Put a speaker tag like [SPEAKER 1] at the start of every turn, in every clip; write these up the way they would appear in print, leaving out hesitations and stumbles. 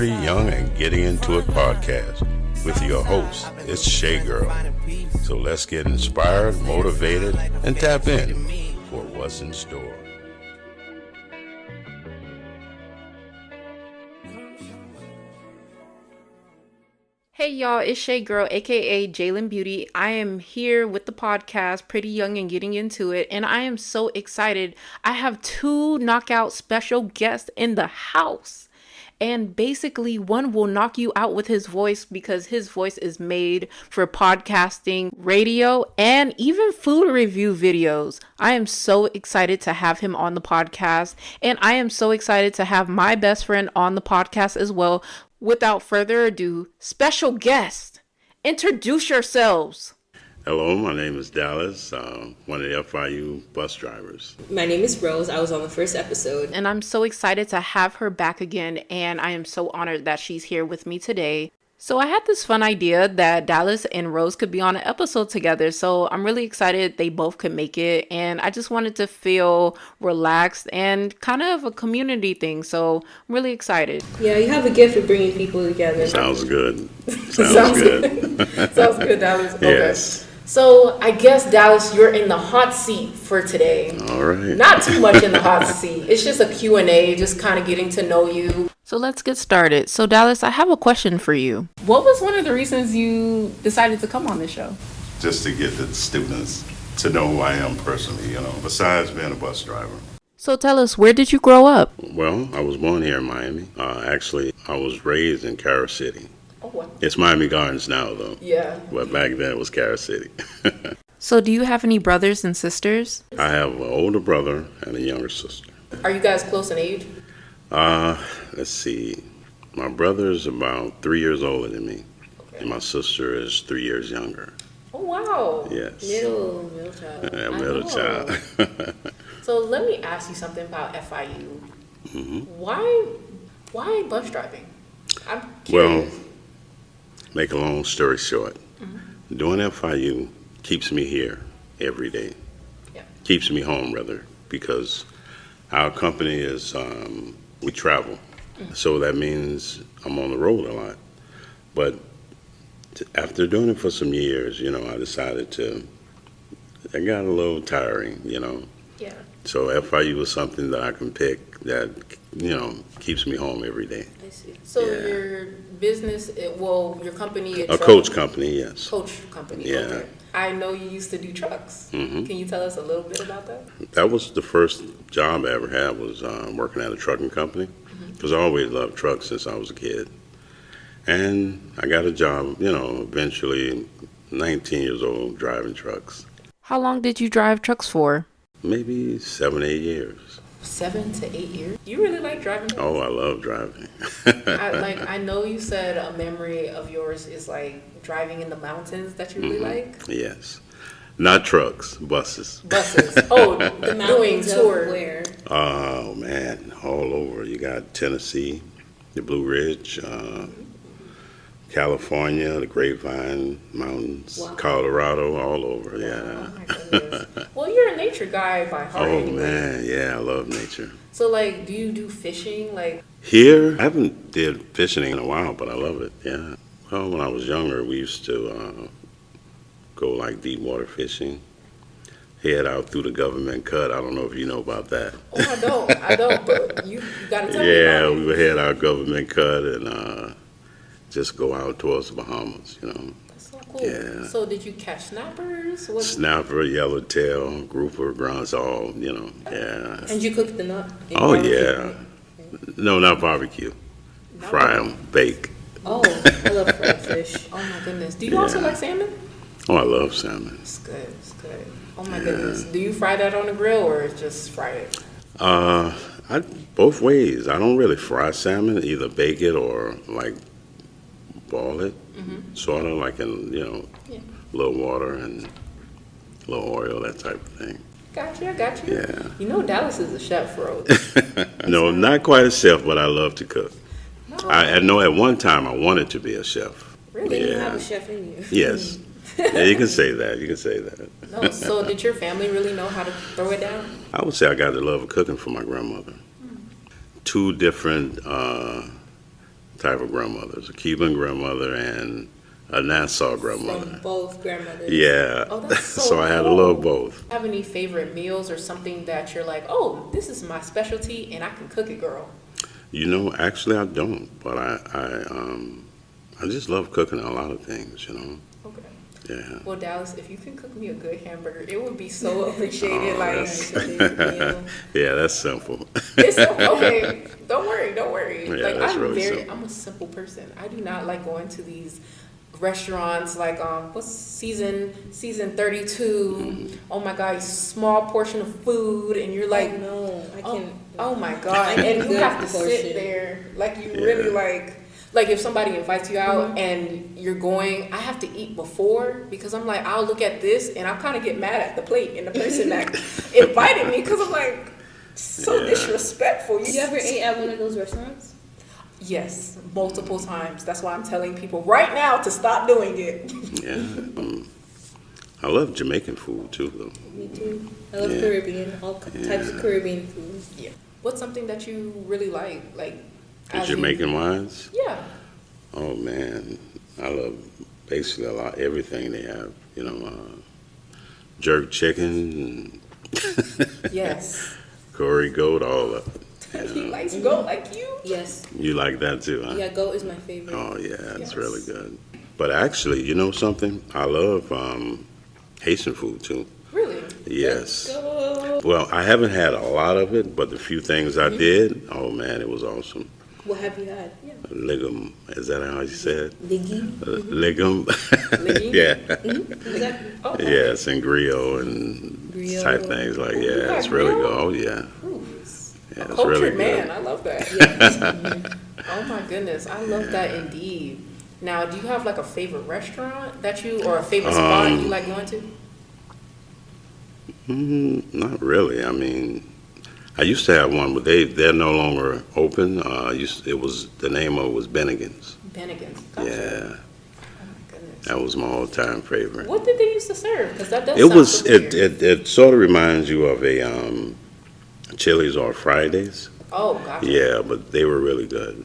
[SPEAKER 1] Pretty Young and Getting Into It podcast with your host, it's Shay Girl. So let's get inspired, motivated, and tap in for what's in store.
[SPEAKER 2] Hey y'all, it's Shay Girl, aka Jalen Beauty. I am here with the podcast, Pretty Young and Getting Into It, and I am so excited. I have two knockout special guests in the house. And basically, one will knock you out with his voice because his voice is made for podcasting, radio, and even food review videos. I am so excited to have him on the podcast, and I am so excited to have my best friend on the podcast as well. Without further ado, special guest, introduce yourselves.
[SPEAKER 1] Hello, my name is Dallas, one of the FIU bus drivers.
[SPEAKER 3] My name is Rose. I was on the first episode.
[SPEAKER 2] And I'm so excited to have her back again, and I am so honored that she's here with me today. So I had this fun idea that Dallas and Rose could be on an episode together. So I'm really excited they both could make it. And I just wanted to feel relaxed and kind of a community thing. So I'm really excited.
[SPEAKER 3] Yeah, you have a gift of bringing people together.
[SPEAKER 1] Sounds good. Sounds good.
[SPEAKER 2] Sounds good, Dallas. Okay.
[SPEAKER 1] Yes.
[SPEAKER 2] So I guess, Dallas, you're in the hot seat for today.
[SPEAKER 1] All right.
[SPEAKER 2] Not too much in the hot seat. It's just a Q&A, just kind of getting to know you. So let's get started. So Dallas, I have a question for you. What was one of the reasons you decided to come on this show?
[SPEAKER 1] Just to get the students to know who I am personally, besides being a bus driver.
[SPEAKER 2] So tell us, where did you grow up?
[SPEAKER 1] Well, I was born here in Miami. Actually, I was raised in Carol City.
[SPEAKER 2] Oh, wow.
[SPEAKER 1] It's Miami Gardens now, though.
[SPEAKER 2] Yeah.
[SPEAKER 1] But back then it was Carol City.
[SPEAKER 2] So do you have any brothers and sisters?
[SPEAKER 1] I have an older brother and a younger sister.
[SPEAKER 2] Are you guys close in age?
[SPEAKER 1] Let's see. My brother's about 3 years older than me.
[SPEAKER 2] Okay.
[SPEAKER 1] And my sister is 3 years younger.
[SPEAKER 2] Oh, wow.
[SPEAKER 1] Yes.
[SPEAKER 3] Middle child.
[SPEAKER 1] Yeah, middle child.
[SPEAKER 2] So let me ask you something about FIU.
[SPEAKER 1] Mm-hmm.
[SPEAKER 2] Why bus driving? I'm curious.
[SPEAKER 1] Well, make a long story short, doing FIU keeps me here every day.
[SPEAKER 2] Yeah.
[SPEAKER 1] Keeps me home, rather, because our company is, we travel. So that means I'm on the road a lot. But after doing it for some years, I decided I got a little tiring,
[SPEAKER 2] Yeah.
[SPEAKER 1] So FIU was something that I can pick that, keeps me home every day.
[SPEAKER 3] I see.
[SPEAKER 2] So
[SPEAKER 1] Yeah.
[SPEAKER 2] your business, your company...
[SPEAKER 1] A coach company, yes.
[SPEAKER 2] Coach company,
[SPEAKER 1] Yeah.
[SPEAKER 2] okay. I know you used to do trucks.
[SPEAKER 1] Mhm.
[SPEAKER 2] Can you tell us a little bit about that?
[SPEAKER 1] That was the first job I ever had, was working at a trucking company, because I always loved trucks since I was a kid. And I got a job, eventually 19 years old, driving trucks.
[SPEAKER 2] How long did you drive trucks for?
[SPEAKER 1] Maybe 7, 8 years.
[SPEAKER 2] 7 to 8 years. You really like driving trucks?
[SPEAKER 1] Oh, I love driving.
[SPEAKER 2] I know you said a memory of yours is like driving in the mountains that you really like.
[SPEAKER 1] Yes. Not trucks, buses.
[SPEAKER 2] Buses. Oh,
[SPEAKER 3] The
[SPEAKER 2] doing
[SPEAKER 3] mountains of
[SPEAKER 2] tour.
[SPEAKER 3] where?
[SPEAKER 1] Oh, man, all over. You got Tennessee, the Blue Ridge, California, the Grapevine Mountains,
[SPEAKER 3] Wow.
[SPEAKER 1] Colorado, all over, yeah.
[SPEAKER 2] Oh my goodness. Well, you're a nature guy by heart.
[SPEAKER 1] Oh,
[SPEAKER 2] anyway.
[SPEAKER 1] man, yeah, I love nature.
[SPEAKER 2] So, do you do fishing?
[SPEAKER 1] Here, I haven't did fishing in a while, but I love it, yeah. Well, when I was younger, we used to go deep water fishing, head out through the government cut. I don't know if you know about that.
[SPEAKER 2] Oh, I don't, but you got to tell me
[SPEAKER 1] Yeah,
[SPEAKER 2] about
[SPEAKER 1] we
[SPEAKER 2] it.
[SPEAKER 1] would head our government cut and just go out towards the Bahamas,
[SPEAKER 2] That's so cool.
[SPEAKER 1] Yeah.
[SPEAKER 2] So, did you catch snappers?
[SPEAKER 1] Snapper, yellowtail, grouper, grounds, all, yeah.
[SPEAKER 3] And you cooked the nut?
[SPEAKER 1] Oh, yeah. No, not barbecue.
[SPEAKER 2] No.
[SPEAKER 1] Fry them, bake.
[SPEAKER 3] Oh, I love fried fish.
[SPEAKER 2] Oh my goodness. Do you also
[SPEAKER 1] Yeah.
[SPEAKER 2] like salmon?
[SPEAKER 1] Oh, I love salmon.
[SPEAKER 2] It's good. It's good. Oh my
[SPEAKER 1] Yeah.
[SPEAKER 2] goodness. Do you fry that on the grill or just fry it?
[SPEAKER 1] Both ways. I don't really fry salmon, either bake it or boil it, sort of in,
[SPEAKER 2] Yeah.
[SPEAKER 1] little water and a little oil, that type of thing.
[SPEAKER 2] Got you.
[SPEAKER 1] Yeah.
[SPEAKER 2] You know Dallas is a chef, Rose.
[SPEAKER 1] No, not quite a chef, but I love to cook.
[SPEAKER 2] No.
[SPEAKER 1] I know at one time I wanted to be a chef.
[SPEAKER 2] Really?
[SPEAKER 3] Then you
[SPEAKER 1] Yeah.
[SPEAKER 3] have a chef in you.
[SPEAKER 1] Yes. Yeah, you can say that.
[SPEAKER 2] No. So did your family really know how to throw it down?
[SPEAKER 1] I would say I got the love of cooking from my grandmother. Two different type of grandmothers, a Cuban grandmother and a Nassau grandmother.
[SPEAKER 3] From both grandmothers.
[SPEAKER 1] Yeah.
[SPEAKER 2] Oh, that's so
[SPEAKER 1] So I had a
[SPEAKER 2] cool.
[SPEAKER 1] little of both.
[SPEAKER 2] Have any favorite meals or something that you're like, oh, this is my specialty and I can cook it, girl?
[SPEAKER 1] You know, actually I don't, but I just love cooking a lot of things, you know.
[SPEAKER 2] Okay.
[SPEAKER 1] Yeah.
[SPEAKER 2] Well, Dallas, if you can cook me a good hamburger, it would be so appreciated.
[SPEAKER 1] Oh,
[SPEAKER 2] like,
[SPEAKER 1] that's- Yeah, that's simple.
[SPEAKER 2] it's so, okay. Don't worry.
[SPEAKER 1] Yeah,
[SPEAKER 2] like,
[SPEAKER 1] that's really simple.
[SPEAKER 2] I'm a simple person. I do not like going to these restaurants like what's season 32. Oh my God, small portion of food, and you're like,
[SPEAKER 3] Like, no, I
[SPEAKER 2] oh,
[SPEAKER 3] can.
[SPEAKER 2] oh my God,
[SPEAKER 3] I
[SPEAKER 2] and
[SPEAKER 3] can
[SPEAKER 2] you
[SPEAKER 3] good
[SPEAKER 2] have to
[SPEAKER 3] portion.
[SPEAKER 2] sit there like you
[SPEAKER 1] Yeah.
[SPEAKER 2] really like if somebody invites you out and you're going, I have to eat before because I'm like, I'll look at this and I'll kind of get mad at the plate and the person that invited me because I'm like, so
[SPEAKER 1] Yeah.
[SPEAKER 2] disrespectful.
[SPEAKER 3] You ever ate at one of those restaurants?
[SPEAKER 2] Yes, multiple times. That's why I'm telling people right now to stop doing it.
[SPEAKER 1] Yeah. I love Jamaican food too, though.
[SPEAKER 3] Me too. I love
[SPEAKER 1] Yeah.
[SPEAKER 3] Caribbean, all types of Caribbean food.
[SPEAKER 2] Yeah. What's something that you really like? Like,
[SPEAKER 1] And
[SPEAKER 2] as you-
[SPEAKER 1] Jamaican wines?
[SPEAKER 2] Yeah.
[SPEAKER 1] Oh man, I love basically a lot everything they have. You know, jerk chicken,
[SPEAKER 2] Yes.
[SPEAKER 1] curry goat, all of it.
[SPEAKER 2] He likes goat like you.
[SPEAKER 3] Yes.
[SPEAKER 1] You like that too, huh?
[SPEAKER 3] Yeah, goat is my favorite.
[SPEAKER 1] Oh yeah, it's
[SPEAKER 2] Yes.
[SPEAKER 1] really good. But actually, you know something? I love Haitian food too.
[SPEAKER 2] Really?
[SPEAKER 1] Yes.
[SPEAKER 3] Go.
[SPEAKER 1] Well, I haven't had a lot of it, but the few things I did, oh man, it was awesome.
[SPEAKER 3] What have you had? Yeah.
[SPEAKER 1] Legum, is that how you said?
[SPEAKER 3] Liggy.
[SPEAKER 1] Legum.
[SPEAKER 2] Liggy?
[SPEAKER 1] Yeah.
[SPEAKER 3] Exactly.
[SPEAKER 2] Oh,
[SPEAKER 1] Yes, and griot and
[SPEAKER 3] Griot.
[SPEAKER 1] type things like
[SPEAKER 2] Ooh,
[SPEAKER 1] yeah,
[SPEAKER 2] yeah,
[SPEAKER 1] it's really
[SPEAKER 2] griot?
[SPEAKER 1] good. Oh yeah,
[SPEAKER 2] Ooh.
[SPEAKER 1] yeah,
[SPEAKER 2] A
[SPEAKER 1] it's
[SPEAKER 2] cultured
[SPEAKER 1] really
[SPEAKER 2] man.
[SPEAKER 1] good.
[SPEAKER 2] I love that.
[SPEAKER 3] Yes.
[SPEAKER 2] Oh my goodness. I love that indeed. Now, do you have like a favorite restaurant that you, or a favorite spot you like going to?
[SPEAKER 1] Not really. I mean, I used to have one, but they're no longer open. It was the name of it was Bennigan's.
[SPEAKER 2] Bennigan's. Gotcha.
[SPEAKER 1] Yeah,
[SPEAKER 2] Oh my goodness.
[SPEAKER 1] that was my all-time favorite.
[SPEAKER 2] What did they used to serve? Because that does
[SPEAKER 1] It
[SPEAKER 2] sound
[SPEAKER 1] was
[SPEAKER 2] familiar.
[SPEAKER 1] it sort of reminds you of a Chili's or Fridays.
[SPEAKER 2] Oh, gotcha.
[SPEAKER 1] Yeah, but they were really good.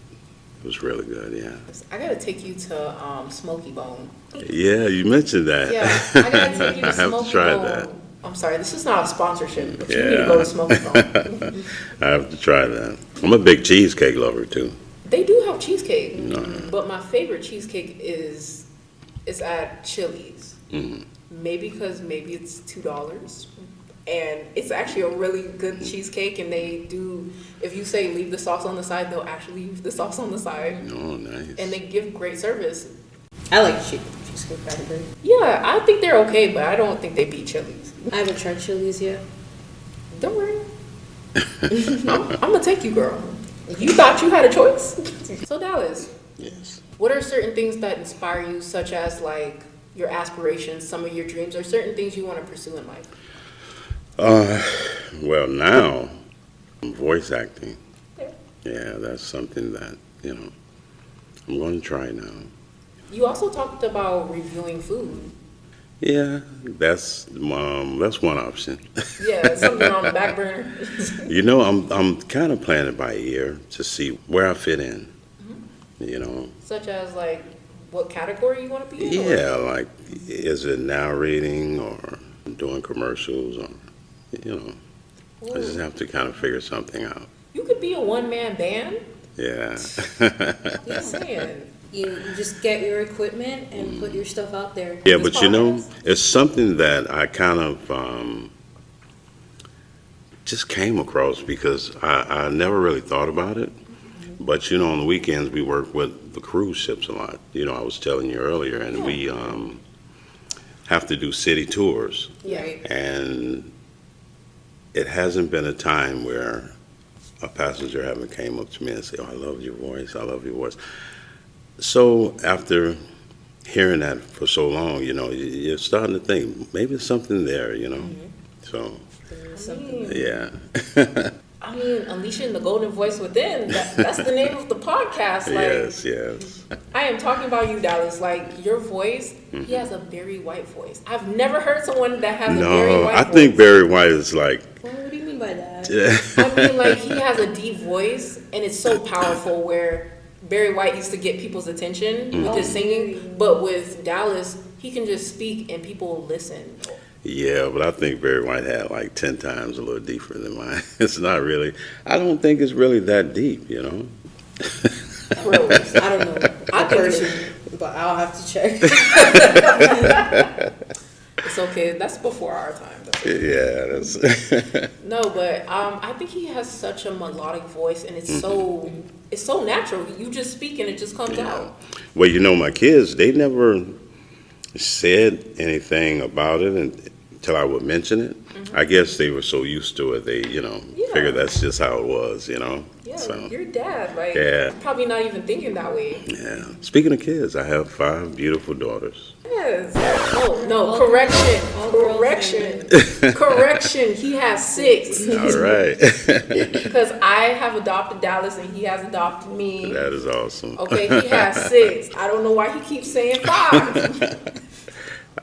[SPEAKER 1] It was really good. Yeah.
[SPEAKER 2] I gotta take you to Smoky Bone.
[SPEAKER 1] Yeah, you mentioned that.
[SPEAKER 2] Yeah, I gotta take you to
[SPEAKER 1] I have
[SPEAKER 2] Smoky
[SPEAKER 1] to try
[SPEAKER 2] Bone.
[SPEAKER 1] that.
[SPEAKER 2] I'm sorry, this is not a sponsorship, but you need to
[SPEAKER 1] Yeah.
[SPEAKER 2] go to Smoky Bone.
[SPEAKER 1] I have to try that. I'm a big cheesecake lover too.
[SPEAKER 2] They do have cheesecake,
[SPEAKER 1] No.
[SPEAKER 2] but my favorite cheesecake is at Chili's. Maybe because maybe it's $2, and it's actually a really good cheesecake. And they do, if you say leave the sauce on the side, they'll actually leave the sauce on the side,
[SPEAKER 1] Oh, nice.
[SPEAKER 2] and they give great service.
[SPEAKER 3] I like cheesecake factory.
[SPEAKER 2] Yeah, I think they're okay, but I don't think they beat Chili's.
[SPEAKER 3] I haven't tried Chili's yet.
[SPEAKER 2] Don't worry. I'm gonna take you, girl. You thought you had a choice. So Dallas,
[SPEAKER 1] Yes.
[SPEAKER 2] what are certain things that inspire you, such as like your aspirations, some of your dreams, or certain things you want to pursue in life?
[SPEAKER 1] Well, now voice acting.
[SPEAKER 2] Yeah.
[SPEAKER 1] Yeah, that's something that I'm going to try now.
[SPEAKER 2] You also talked about reviewing food.
[SPEAKER 1] Yeah, that's one option.
[SPEAKER 2] Yeah, it's something on the back burner.
[SPEAKER 1] I'm kind of playing it by ear to see where I fit in. You know.
[SPEAKER 2] Such as like what category you want to be in? or-
[SPEAKER 1] Yeah, like is it narrating or doing commercials or I just have to kind of figure something out.
[SPEAKER 2] You could be a one-man band.
[SPEAKER 1] Yeah.
[SPEAKER 2] Just saying.
[SPEAKER 3] You just get your equipment and put your stuff out there.
[SPEAKER 1] Yeah,
[SPEAKER 2] This
[SPEAKER 1] but it's
[SPEAKER 2] podcast.
[SPEAKER 1] something that I kind of just came across because I never really thought about it. But on the weekends we work with the cruise ships a lot. I was telling you earlier, and we have to do city tours,
[SPEAKER 2] Yeah.
[SPEAKER 3] Right.
[SPEAKER 1] and it hasn't been a time where a passenger haven't came up to me and say, "Oh, I love your voice. I love your voice." So after hearing that for so long, you're starting to think maybe there's something there, So
[SPEAKER 3] Something.
[SPEAKER 1] yeah,
[SPEAKER 2] I mean, unleashing the golden voice within. That's the name of the podcast. Like,
[SPEAKER 1] yes.
[SPEAKER 2] I am talking about you, Dallas. Like, your voice, he has a very white voice. I've never heard someone that has a very
[SPEAKER 1] No,
[SPEAKER 2] white
[SPEAKER 1] I
[SPEAKER 2] voice.
[SPEAKER 1] think Barry White is like,
[SPEAKER 3] Well, what do you mean by that?
[SPEAKER 2] I mean, like, he has a deep voice, and it's so powerful where Barry White used to get people's attention with his singing, but with Dallas, he can just speak and people listen.
[SPEAKER 1] Yeah, but I think Barry White had like 10 times a little deeper than mine. It's not really, I don't think it's really that deep, you know?
[SPEAKER 3] Gross. I don't know. I personally, but I'll have to check.
[SPEAKER 2] It's okay. That's before our time. That's okay.
[SPEAKER 1] Yeah, that's.
[SPEAKER 2] No, but I think he has such a melodic voice, and it's so natural. You just speak and it just comes out.
[SPEAKER 1] Well, you know, my kids, they never said anything about it until I would mention it. I guess they were so used to it, they, figured that's just how it was,
[SPEAKER 2] Yeah,
[SPEAKER 1] So,
[SPEAKER 2] your dad, like,
[SPEAKER 1] Yeah.
[SPEAKER 2] probably not even thinking that way.
[SPEAKER 1] yeah. Speaking of kids, I have 5 beautiful daughters.
[SPEAKER 2] Yes. No, correction. Correction. He has 6.
[SPEAKER 1] All right.
[SPEAKER 2] Because I have adopted Dallas and he has adopted me.
[SPEAKER 1] That is awesome.
[SPEAKER 2] Okay, he has 6. I don't know why he keeps saying 5.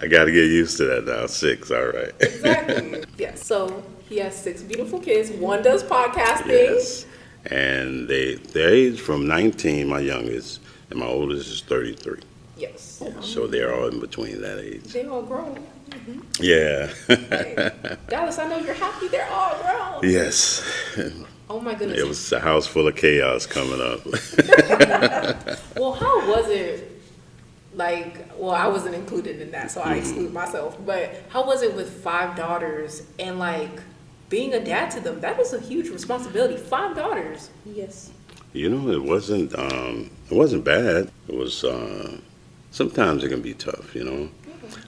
[SPEAKER 1] I got to get used to that now. 6, all right.
[SPEAKER 2] Exactly. Yes. So he has 6 beautiful kids. One does podcasting.
[SPEAKER 1] Yes. And they age from 19, my youngest, and my oldest is 33.
[SPEAKER 2] Yes.
[SPEAKER 1] So they're all in between that age.
[SPEAKER 2] They all grown.
[SPEAKER 1] Yeah.
[SPEAKER 2] Hey, Dallas, I know you're happy. They're all grown.
[SPEAKER 1] Yes.
[SPEAKER 2] Oh my goodness.
[SPEAKER 1] It was a house full of chaos coming up.
[SPEAKER 2] Well, how was it? Like, well, I wasn't included in that, so I exclude myself. But how was it with 5 daughters and like being a dad to them? That is a huge responsibility. 5 daughters.
[SPEAKER 3] Yes.
[SPEAKER 1] It wasn't bad. It was sometimes it can be tough,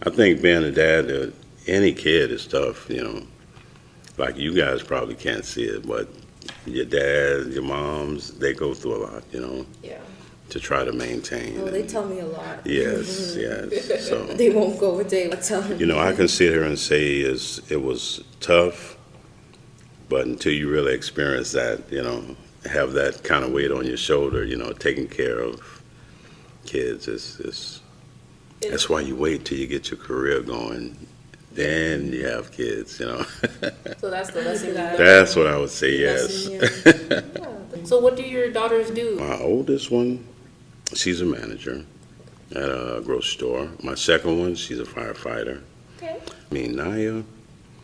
[SPEAKER 1] I think being a dad to any kid is tough, Like you guys probably can't see it, but your dad, your moms, they go through a lot,
[SPEAKER 2] Yeah.
[SPEAKER 1] to try to maintain.
[SPEAKER 3] Oh, they tell me a lot.
[SPEAKER 1] Yes. So
[SPEAKER 3] They won't go a day without telling me.
[SPEAKER 1] I can sit here and say it was tough, but until you really experience that, have that kind of weight on your shoulder, taking care of kids that's why you wait till you get your career going, then you have kids,
[SPEAKER 2] So that's the lesson you learned.
[SPEAKER 1] That's what I would say, yes.
[SPEAKER 3] Yeah.
[SPEAKER 2] So what do your daughters do?
[SPEAKER 1] My oldest one, she's a manager at a grocery store. My second one, she's a firefighter.
[SPEAKER 2] Okay.
[SPEAKER 1] Naya,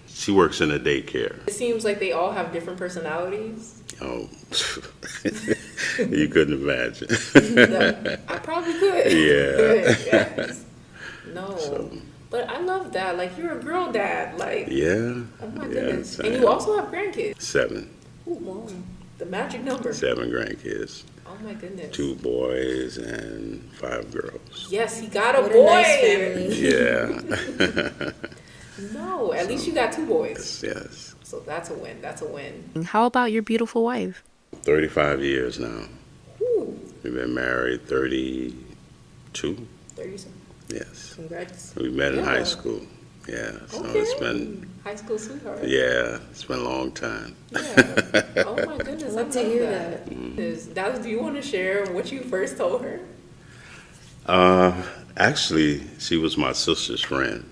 [SPEAKER 1] she works in a daycare.
[SPEAKER 2] It seems like they all have different personalities.
[SPEAKER 1] Oh, you couldn't imagine.
[SPEAKER 2] I probably could.
[SPEAKER 1] Yeah.
[SPEAKER 2] Yes. No. But I love that. Like, you're a girl dad. Like,
[SPEAKER 1] Yeah.
[SPEAKER 2] oh my
[SPEAKER 1] Yes,
[SPEAKER 2] goodness.
[SPEAKER 1] I
[SPEAKER 2] And
[SPEAKER 1] am.
[SPEAKER 2] you also have grandkids.
[SPEAKER 1] 7.
[SPEAKER 2] Ooh, wow. The magic number.
[SPEAKER 1] 7 grandkids.
[SPEAKER 2] Oh my goodness.
[SPEAKER 1] 2 boys and 5 girls.
[SPEAKER 2] Yes, he got a
[SPEAKER 3] What
[SPEAKER 2] boy.
[SPEAKER 3] a nice family.
[SPEAKER 1] Yeah.
[SPEAKER 2] No, at least you got 2 boys.
[SPEAKER 1] Yes.
[SPEAKER 2] So that's a win. That's a win.
[SPEAKER 4] How about your beautiful wife?
[SPEAKER 1] 35 years now.
[SPEAKER 2] Ooh,
[SPEAKER 1] We've been married 32.
[SPEAKER 2] 30 some.
[SPEAKER 1] Yes.
[SPEAKER 3] Congrats.
[SPEAKER 1] We met in
[SPEAKER 2] Yeah.
[SPEAKER 1] high school. Yeah. So it's been,
[SPEAKER 2] High school sweetheart.
[SPEAKER 1] it's been a long time.
[SPEAKER 2] Yeah. Oh my goodness.
[SPEAKER 3] I like to
[SPEAKER 2] love
[SPEAKER 3] hear
[SPEAKER 2] that.
[SPEAKER 3] that.
[SPEAKER 2] Dallas, do you want to share what you first told her?
[SPEAKER 1] Actually, she was my sister's friend.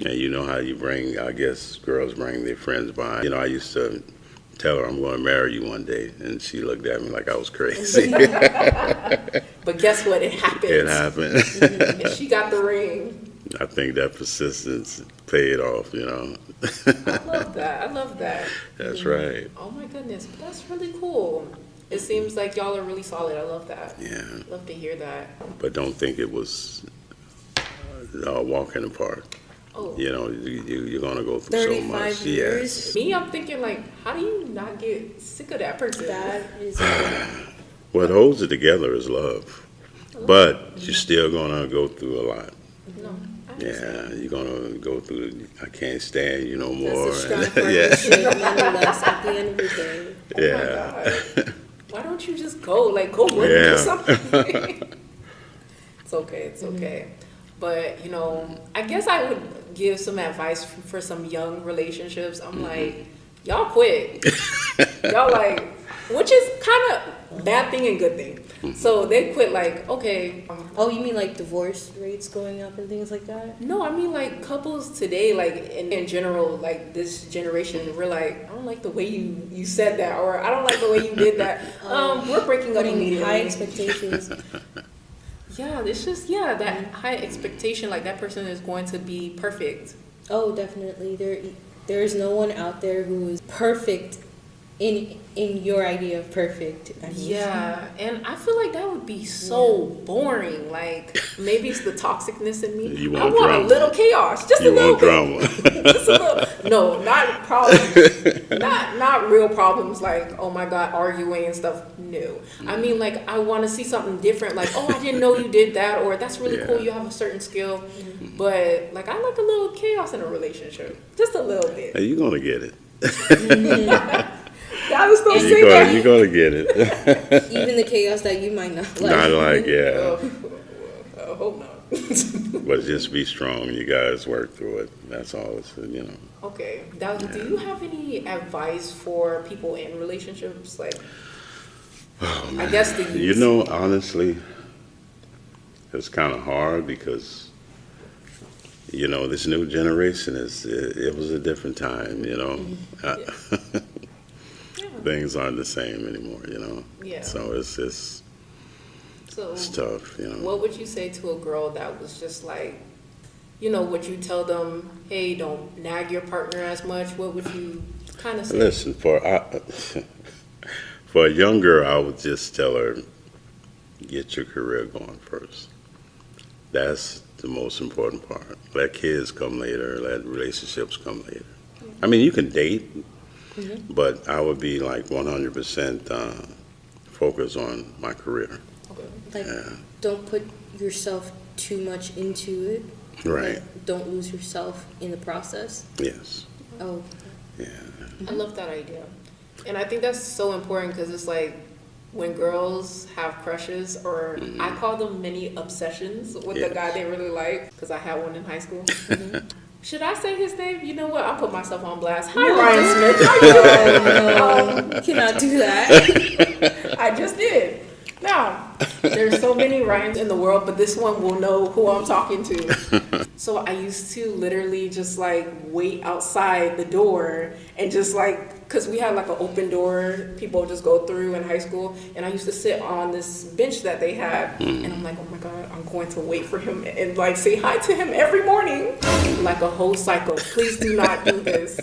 [SPEAKER 1] And you know how you bring, I guess girls bring their friends by. I used to tell her I'm going to marry you one day. And she looked at me like I was crazy.
[SPEAKER 2] But guess what? It happened.
[SPEAKER 1] It happened.
[SPEAKER 2] And she got the ring.
[SPEAKER 1] I think that persistence paid off,
[SPEAKER 2] I love that. I love that.
[SPEAKER 1] That's right.
[SPEAKER 2] Oh my goodness. That's really cool. It seems like y'all are really solid. I love that.
[SPEAKER 1] Yeah.
[SPEAKER 2] Love to hear that.
[SPEAKER 1] But don't think it was a walk in the park.
[SPEAKER 2] Oh.
[SPEAKER 1] You're going to go through so
[SPEAKER 3] 35
[SPEAKER 1] much.
[SPEAKER 3] years?
[SPEAKER 1] Yes.
[SPEAKER 2] Me, I'm thinking like, how do you not get sick of that person?
[SPEAKER 3] That is
[SPEAKER 1] What holds it together is love. But you're still going to go through a lot.
[SPEAKER 2] No.
[SPEAKER 1] Yeah, you're going to go through, I can't stand you no more.
[SPEAKER 3] that's a strong
[SPEAKER 1] Yeah.
[SPEAKER 3] partnership nonetheless at the end of the day.
[SPEAKER 1] Yeah.
[SPEAKER 2] God. Why don't you just go? Like, go work
[SPEAKER 1] Yeah.
[SPEAKER 2] or something. It's okay. It's okay. But, I guess I would give some advice for some young relationships. I'm like, y'all quit. Y'all like, which is kind of bad thing and good thing.
[SPEAKER 3] So they quit like, okay.
[SPEAKER 5] Oh, you mean like divorce rates going up and things like that?
[SPEAKER 3] No, I mean like couples today, like in general, like this generation, we're like, I don't like the way you said that, or I don't like the way you did that. We're breaking up
[SPEAKER 5] Putting
[SPEAKER 3] immediately.
[SPEAKER 5] high expectations.
[SPEAKER 3] Yeah, it's just that high expectation, like that person is going to be perfect.
[SPEAKER 5] Oh, definitely. There is no one out there who is perfect in your idea of perfect. I mean.
[SPEAKER 3] Yeah, and I feel like that would be so boring. Like maybe it's the toxicness in me.
[SPEAKER 1] You
[SPEAKER 3] I
[SPEAKER 1] want
[SPEAKER 3] want
[SPEAKER 1] drama.
[SPEAKER 3] a little chaos, just a
[SPEAKER 1] You
[SPEAKER 3] little
[SPEAKER 1] want drama.
[SPEAKER 3] just a little. No, not problems. not real problems. Like, oh my God, arguing and stuff. No, I mean like I want to see something different. Like, oh, I didn't know you did that, or that's really cool. You have a certain skill, but like I like a little chaos in a relationship, just a little bit.
[SPEAKER 1] Hey, you're gonna get it.
[SPEAKER 3] Gotta still say
[SPEAKER 1] You're
[SPEAKER 3] that.
[SPEAKER 1] gonna get it.
[SPEAKER 5] Even the chaos that you might not like.
[SPEAKER 1] Not like, yeah.
[SPEAKER 3] I hope not.
[SPEAKER 1] But just be strong. You guys work through it. That's all it's,
[SPEAKER 3] Okay. Now, do you have any advice for people in relationships? Like, I guess the youth.
[SPEAKER 1] Honestly, it's kind of hard because, this new generation it was a different time, Things aren't the same anymore,
[SPEAKER 3] Yeah.
[SPEAKER 1] So it's
[SPEAKER 3] So,
[SPEAKER 1] tough,
[SPEAKER 3] what would you say to a girl that was just like, would you tell them, hey, don't nag your partner as much? What would you kind of say?
[SPEAKER 1] Listen, for a young girl, I would just tell her, get your career going first. That's the most important part. Let kids come later. Let relationships come later. I mean, you can date, but I would be like 100% focused on my career.
[SPEAKER 5] Like, don't put yourself too much into it.
[SPEAKER 1] Right.
[SPEAKER 5] Like, don't lose yourself in the process.
[SPEAKER 1] Yes.
[SPEAKER 5] Oh.
[SPEAKER 1] Yeah.
[SPEAKER 3] I love that idea. And I think that's so important because it's like when girls have crushes, or I call them mini obsessions with the guy they really like, because I had one in high school. Should I say his name? You know what? I'll put myself on blast. Hi, Ryan Smith. How you doing?
[SPEAKER 5] You cannot do that.
[SPEAKER 3] I just did. Now, there's so many Ryans in the world, but this one will know who I'm talking to. So I used to literally just like wait outside the door and just like, because we had like an open door, people would just go through in high school, and I used to sit on this bench that they had, and I'm like, oh my God, I'm going to wait for him and like say hi to him every morning, like a whole cycle. Please do not do this.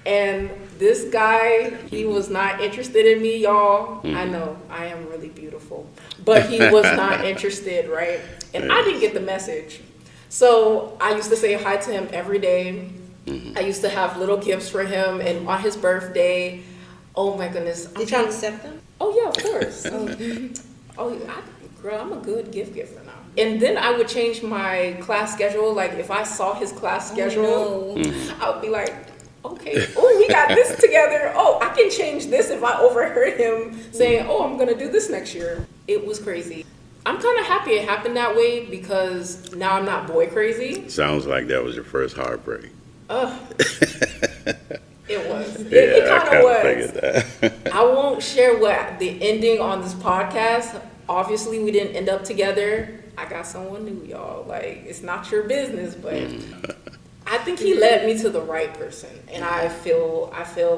[SPEAKER 3] And this guy, he was not interested in me, y'all. I know, I am really beautiful. But he was not interested, right? And I didn't get the message. So I used to say hi to him every day. I used to have little gifts for him. And on his birthday, oh my goodness.
[SPEAKER 5] Did you accept them?
[SPEAKER 3] Oh, yeah, of course. Girl, I'm a good gift giver now. And then I would change my class schedule. Like, if I saw his class schedule, I would be like, okay, oh, we got this together. Oh, I can change this if I overheard him saying, oh, I'm going to do this next year. It was crazy. I'm kind of happy it happened that way because now I'm not boy crazy.
[SPEAKER 1] Sounds like that was your first heartbreak.
[SPEAKER 3] It was.
[SPEAKER 1] Yeah,
[SPEAKER 3] It
[SPEAKER 1] I
[SPEAKER 3] kind
[SPEAKER 1] kind
[SPEAKER 3] of
[SPEAKER 1] of figured
[SPEAKER 3] was.
[SPEAKER 1] that.
[SPEAKER 3] I won't share what the ending on this podcast. Obviously, we didn't end up together. I got someone new, y'all. Like, it's not your business, but I think he led me to the right person, and I feel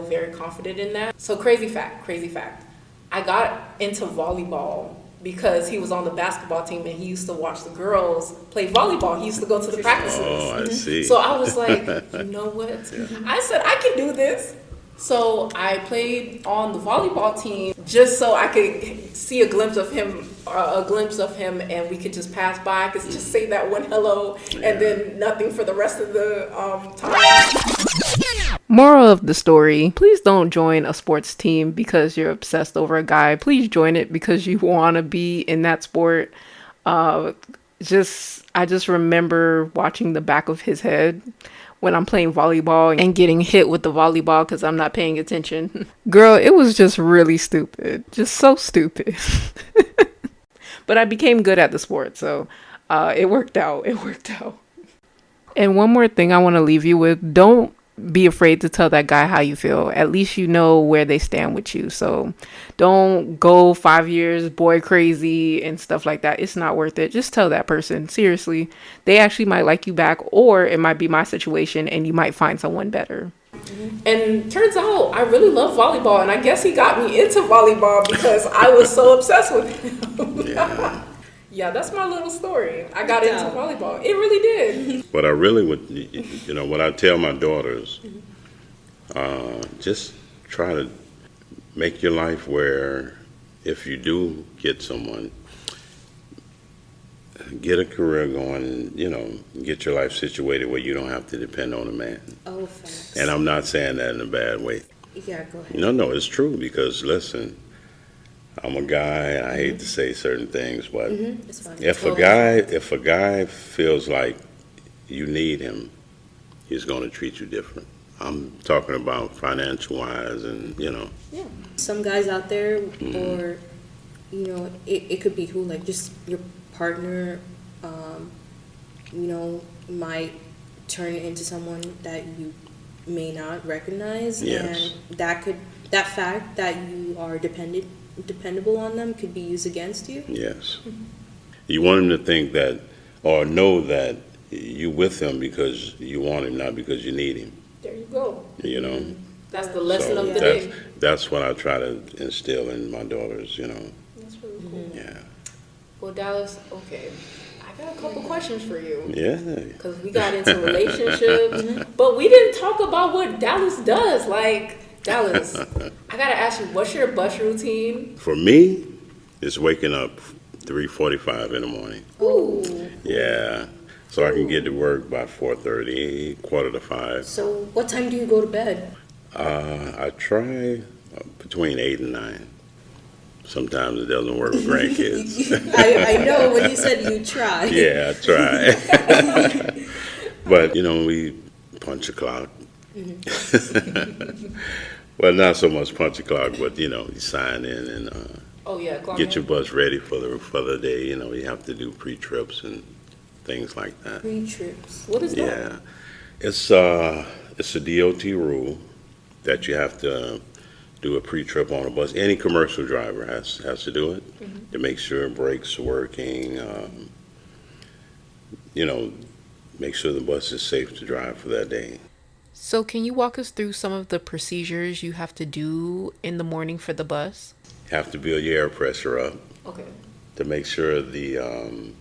[SPEAKER 3] very confident in that. So crazy fact. I got into volleyball because he was on the basketball team and he used to watch the girls play volleyball. He used to go to the practices.
[SPEAKER 1] Oh, I see.
[SPEAKER 3] So I was like, you know what? I said, I can do this. So I played on the volleyball team just so I could see a glimpse of him, and we could just pass by. I could just say that one hello, and then nothing for the rest of the time.
[SPEAKER 2] Moral of the story, please don't join a sports team because you're obsessed over a guy. Please join it because you want to be in that sport. I just remember watching the back of his head when I'm playing volleyball and getting hit with the volleyball because I'm not paying attention. Girl, it was just really stupid. Just so stupid. But I became good at the sport, so it worked out. And one more thing I want to leave you with. Don't be afraid to tell that guy how you feel. At least you know where they stand with you. So don't go 5 years boy crazy and stuff like that. It's not worth it. Just tell that person, seriously, they actually might like you back, or it might be my situation and you might find someone better.
[SPEAKER 3] And turns out I really love volleyball, and I guess he got me into volleyball because I was so obsessed with him.
[SPEAKER 1] Yeah.
[SPEAKER 3] Yeah, that's my little story. I got into volleyball. It really did.
[SPEAKER 1] But I really would, what I tell my daughters, just try to make your life where if you do get someone, get a career going, get your life situated where you don't have to depend on a man.
[SPEAKER 5] Oh, facts.
[SPEAKER 1] And I'm not saying that in a bad way.
[SPEAKER 5] Yeah, go ahead.
[SPEAKER 1] No, it's true because listen, I'm a guy and I hate to say certain things, but
[SPEAKER 5] It's fine.
[SPEAKER 1] if a guy feels like you need him, he's going to treat you different. I'm talking about financial wise and
[SPEAKER 5] Yeah. Some guys out there, or, it could be who, like, just your partner, might turn into someone that you may not recognize.
[SPEAKER 1] Yes.
[SPEAKER 5] And that fact that you are dependable on them could be used against you.
[SPEAKER 1] yes. You want him to think that or know that you with him because you want him, not because you need him,
[SPEAKER 3] There you go. That's the lesson
[SPEAKER 1] So
[SPEAKER 3] of the day.
[SPEAKER 1] that's what I try to instill in my daughters,
[SPEAKER 3] That's really cool.
[SPEAKER 1] Yeah.
[SPEAKER 3] Well, Dallas, okay. I got a couple questions for you.
[SPEAKER 1] Yeah.
[SPEAKER 3] Because we got into relationships, but we didn't talk about what Dallas does. Like, Dallas, I gotta ask you, what's your bus routine?
[SPEAKER 1] For me, it's waking up 3:45 in the morning.
[SPEAKER 3] Ooh.
[SPEAKER 1] Yeah. So I can get to work by 4:30, 4:45.
[SPEAKER 5] So what time do you go to bed?
[SPEAKER 1] I try between 8 and 9. Sometimes it doesn't work with grandkids.
[SPEAKER 5] I know when you said you try.
[SPEAKER 1] Yeah, I try. But, we punch a clock. Well, not so much punch a clock, but, you sign in and
[SPEAKER 3] Oh, yeah. clock
[SPEAKER 1] get
[SPEAKER 3] in.
[SPEAKER 1] your bus ready for the day. You have to do pre-trips and things like that.
[SPEAKER 5] 3 trips.
[SPEAKER 3] What is that?
[SPEAKER 1] Yeah. It's a DOT rule that you have to do a pre-trip on a bus. Any commercial driver has to do it to make sure brakes are working, make sure the bus is safe to drive for that day.
[SPEAKER 2] So can you walk us through some of the procedures you have to do in the morning for the bus?
[SPEAKER 1] Have to build your air pressure up
[SPEAKER 3] Okay.
[SPEAKER 1] to make sure the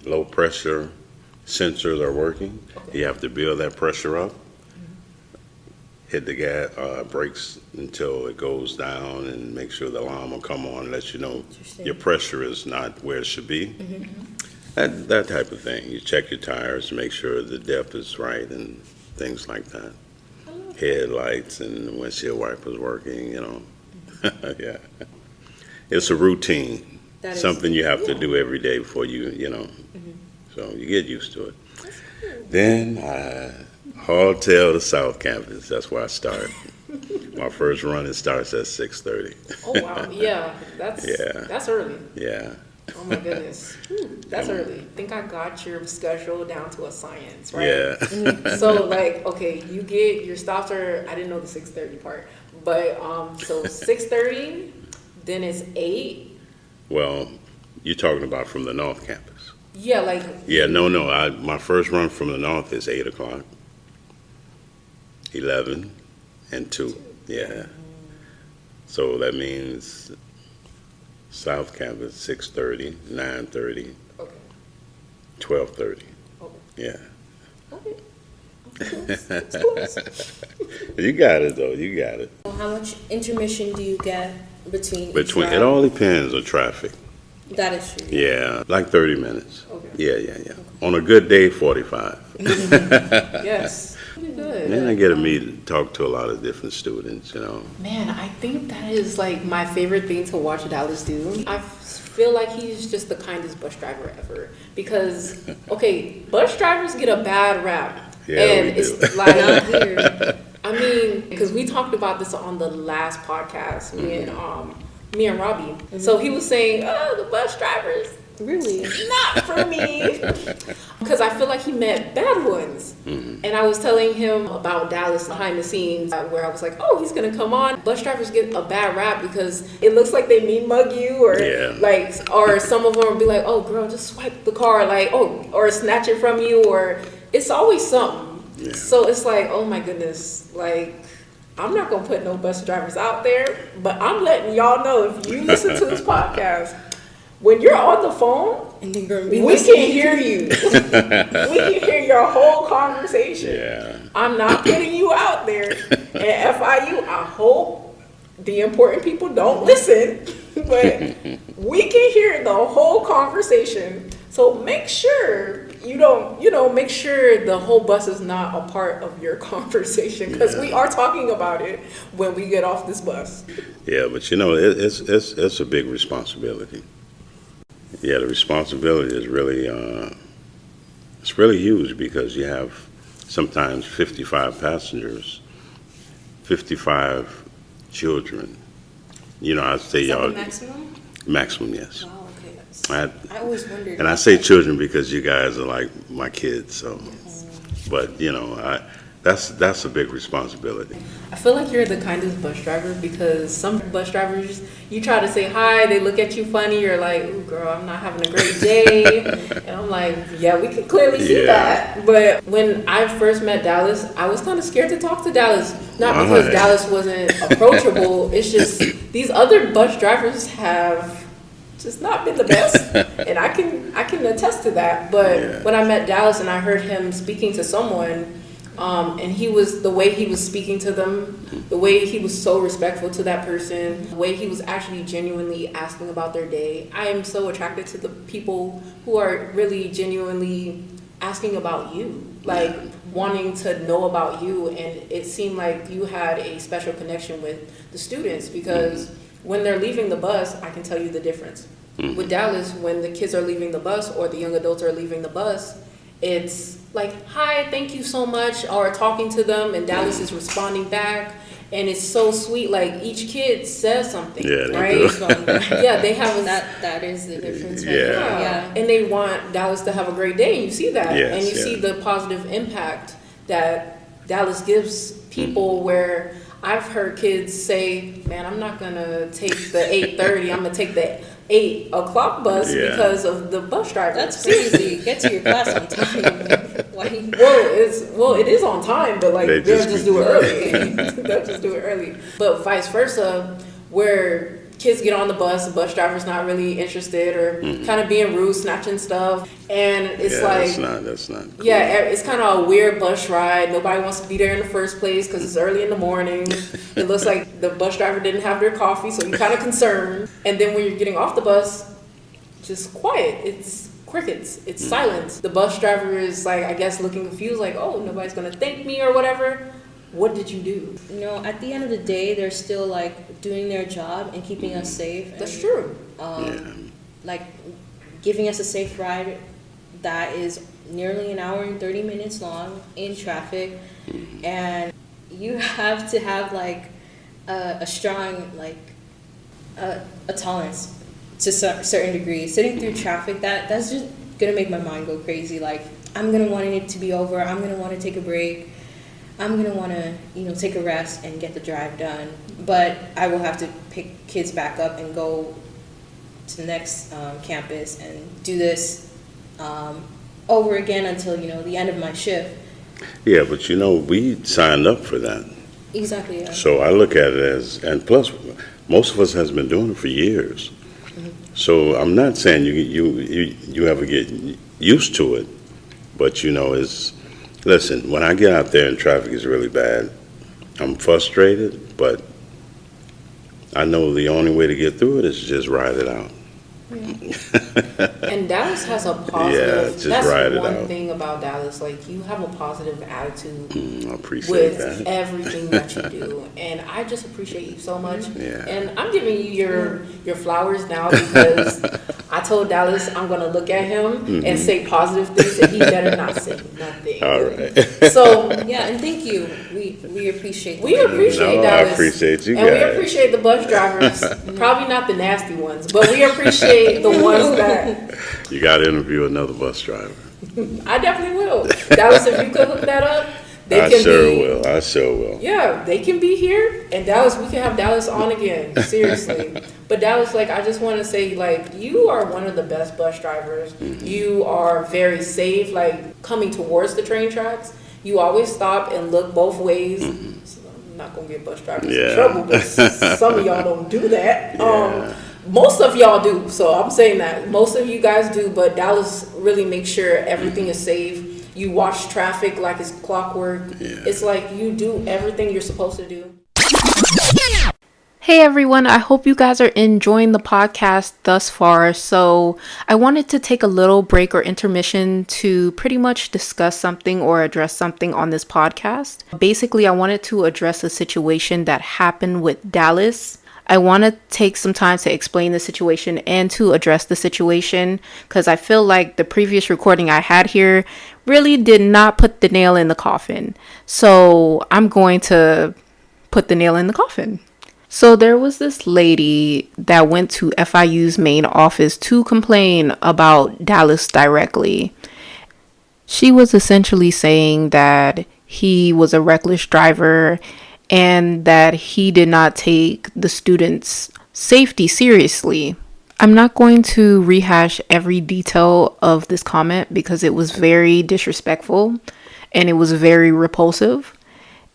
[SPEAKER 1] low pressure sensors are working.
[SPEAKER 3] Okay.
[SPEAKER 1] You have to build that pressure up. Hit the gas, brakes until it goes down, and make sure the alarm will come on and let you know your pressure is not where it should be. That type of thing. You check your tires to make sure the depth is right and things like that. Headlights and windshield wipers working, Yeah. It's a routine.
[SPEAKER 5] That is-
[SPEAKER 1] Something you have to do every day before so you get used to it. Then I hardtail to South Campus. That's where I start. My first run, it starts at 6:30.
[SPEAKER 3] Oh, wow. Yeah.
[SPEAKER 1] Yeah.
[SPEAKER 3] That's early.
[SPEAKER 1] Yeah.
[SPEAKER 3] Oh, my goodness. That's early. I think I got your schedule down to a science, right?
[SPEAKER 1] Yeah.
[SPEAKER 3] So, like, okay, you get your stops are, I didn't know the 6:30 part, but, so 6:30, then it's 8.
[SPEAKER 1] Well, you're talking about from the North Campus.
[SPEAKER 3] Yeah, like,
[SPEAKER 1] Yeah, no. My first run from the North is 8 o'clock, 11, and 2. Yeah. So that means South Campus, 6:30, 9:30,
[SPEAKER 3] okay.
[SPEAKER 1] 12:30.
[SPEAKER 3] Okay.
[SPEAKER 1] Yeah.
[SPEAKER 3] Okay. It's close.
[SPEAKER 1] You got it, though. You got it.
[SPEAKER 5] How much intermission do you get between each
[SPEAKER 1] It
[SPEAKER 5] ride?
[SPEAKER 1] all depends on traffic.
[SPEAKER 5] That is true.
[SPEAKER 1] Yeah, like 30 minutes.
[SPEAKER 3] Okay.
[SPEAKER 1] Yeah. On a good day, 45.
[SPEAKER 3] Yes. Pretty good.
[SPEAKER 1] Then I get to meet, talk to a lot of different students,
[SPEAKER 3] Man, I think that is like my favorite thing to watch Dallas do. I feel like he's just the kindest bus driver ever. Because, okay, bus drivers get a bad rap.
[SPEAKER 1] Yeah,
[SPEAKER 3] and
[SPEAKER 1] we
[SPEAKER 3] it's
[SPEAKER 1] do.
[SPEAKER 3] like,
[SPEAKER 5] Not here.
[SPEAKER 3] I mean, because we talked about this on the last podcast, me and Robbie. So he was saying, oh, the bus drivers,
[SPEAKER 5] Really?
[SPEAKER 3] Not for me. Because I feel like he met bad ones. And I was telling him about Dallas behind the scenes where I was like, oh, he's going to come on. Bus drivers get a bad rap because it looks like they mean mug you or or some of them will be like, oh, girl, just swipe the car, like, oh, or snatch it from you, or it's always something. Yeah. So it's like, oh my goodness, like, I'm not going to put no bus drivers out there, but I'm letting y'all know if you listen to this podcast, when you're on the phone,
[SPEAKER 5] and we can
[SPEAKER 3] hear you. We can hear your whole conversation.
[SPEAKER 1] Yeah.
[SPEAKER 3] I'm not putting you out there. And FIU, I hope the important people don't listen, but we can hear the whole conversation. So make sure you don't, make sure the whole bus is not a part of your conversation, because we are talking about it when we get off this bus.
[SPEAKER 1] Yeah, but it's a big responsibility. Yeah, the responsibility is really, it's really huge, because you have sometimes 55 passengers, 55 children. I'd say
[SPEAKER 5] Is that
[SPEAKER 1] y'all.
[SPEAKER 5] the maximum?
[SPEAKER 1] Maximum, yes.
[SPEAKER 5] Wow, okay. I always wondered.
[SPEAKER 1] And I say children because you guys are like my kids, so. But, that's a big responsibility.
[SPEAKER 3] I feel like you're the kindest bus driver, because some bus drivers, you try to say hi, they look at you funny, you're like, ooh, girl, I'm not having a great day. And I'm like, yeah, we can clearly see that. But when I first met Dallas, I was kind of scared to talk to Dallas. Not because Dallas wasn't approachable, it's just these other bus drivers have just not been the best, and I can attest to that. But when I met Dallas and I heard him speaking to someone, and the way he was speaking to them, the way he was so respectful to that person, the way he was actually genuinely asking about their day. I am so attracted to the people who are really genuinely asking about you, like wanting to know about you. And it seemed like you had a special connection with the students, because when they're leaving the bus, I can tell you the difference. With Dallas, when the kids are leaving the bus or the young adults are leaving the bus, it's like, hi, thank you so much, or talking to them, and Dallas is responding back, and it's so sweet. Like, each kid says something, right? Yeah, they have
[SPEAKER 5] that is the difference.
[SPEAKER 3] Yeah, and they want Dallas to have a great day, and you see that, and you see the positive impact that Dallas gives people. Where I've heard kids say, man, I'm not gonna take the 8:30, I'm gonna take the 8 o'clock bus because of the bus driver.
[SPEAKER 5] That's crazy. Get to your class on time.
[SPEAKER 3] Well, it is on time, but like they'll just do it early. They'll just do it early. But vice versa, where kids get on the bus driver's not really interested, or kind of being rude, snatching stuff, and it's like that's not cool. Yeah, it's kind of a weird bus ride. Nobody wants to be there in the first place because it's early in the morning. It looks like the bus driver didn't have their coffee, so you're kind of concerned. And then when you're getting off the bus, just quiet. It's crickets. It's silence. The bus driver is like, I guess, looking confused, like, oh, nobody's gonna thank me or whatever. What did you do?
[SPEAKER 5] At the end of the day, they're still like doing their job and keeping us safe.
[SPEAKER 3] That's true.
[SPEAKER 5] Like giving us a safe ride that is nearly an hour and 30 minutes long in traffic. And you have to have like a strong, like a tolerance to a certain degree. Sitting through traffic, that's just gonna make my mind go crazy. Like, I'm gonna want it to be over. I'm gonna want to take a break. I'm gonna want to, take a rest and get the drive done. But I will have to pick kids back up and go to the next campus and do this over again until the end of my shift.
[SPEAKER 1] Yeah, but we signed up for that.
[SPEAKER 5] Exactly. Yeah.
[SPEAKER 1] So I look at it as, and plus, most of us has been doing it for years. So I'm not saying you ever get used to it, but listen, when I get out there and traffic is really bad, I'm frustrated, but I know the only way to get through it is just ride it out.
[SPEAKER 3] And Dallas has a positive.
[SPEAKER 1] Just ride it out.
[SPEAKER 3] That's one thing about Dallas. Like, you have a positive attitude
[SPEAKER 1] I appreciate
[SPEAKER 3] with
[SPEAKER 1] that.
[SPEAKER 3] everything that you do, and I just appreciate you so much.
[SPEAKER 1] Yeah.
[SPEAKER 3] And I'm giving you your flowers now, because I told Dallas I'm gonna look at him and say positive things, and he better not say nothing.
[SPEAKER 1] All right.
[SPEAKER 3] So
[SPEAKER 5] yeah, and thank you. We appreciate.
[SPEAKER 3] We appreciate Dallas.
[SPEAKER 1] I appreciate you
[SPEAKER 3] and
[SPEAKER 1] guys.
[SPEAKER 3] we appreciate the bus drivers. Probably not the nasty ones, but we appreciate appreciate the ones that
[SPEAKER 1] You got to interview another bus driver.
[SPEAKER 3] I definitely will. Dallas, if you could hook that up, they
[SPEAKER 1] I
[SPEAKER 3] can
[SPEAKER 1] sure
[SPEAKER 3] be.
[SPEAKER 1] will. I sure will.
[SPEAKER 3] Yeah, they can be here, and Dallas, we can have Dallas on again. Seriously, but Dallas, like, I just want to say, like, you are one of the best bus drivers. You are very safe, like coming towards the train tracks. You always stop and look both ways. So I'm not gonna get bus drivers in trouble, but some of y'all don't do that. Most of y'all do, so I'm saying that most of you guys do, but Dallas really makes sure everything is safe. You watch traffic like it's clockwork. It's like you do everything you're supposed to do.
[SPEAKER 2] Hey everyone, I hope you guys are enjoying the podcast thus far. So I wanted to take a little break or intermission to pretty much discuss something or address something on this podcast. Basically, I wanted to address a situation that happened with Dallas. I want to take some time to explain the situation and to address the situation because I feel like the previous recording I had here really did not put the nail in the coffin. So I'm going to put the nail in the coffin. So there was this lady that went to FIU's main office to complain about Dallas directly. She was essentially saying that he was a reckless driver and that he did not take the students' safety seriously. I'm not going to rehash every detail of this comment because it was very disrespectful and it was very repulsive.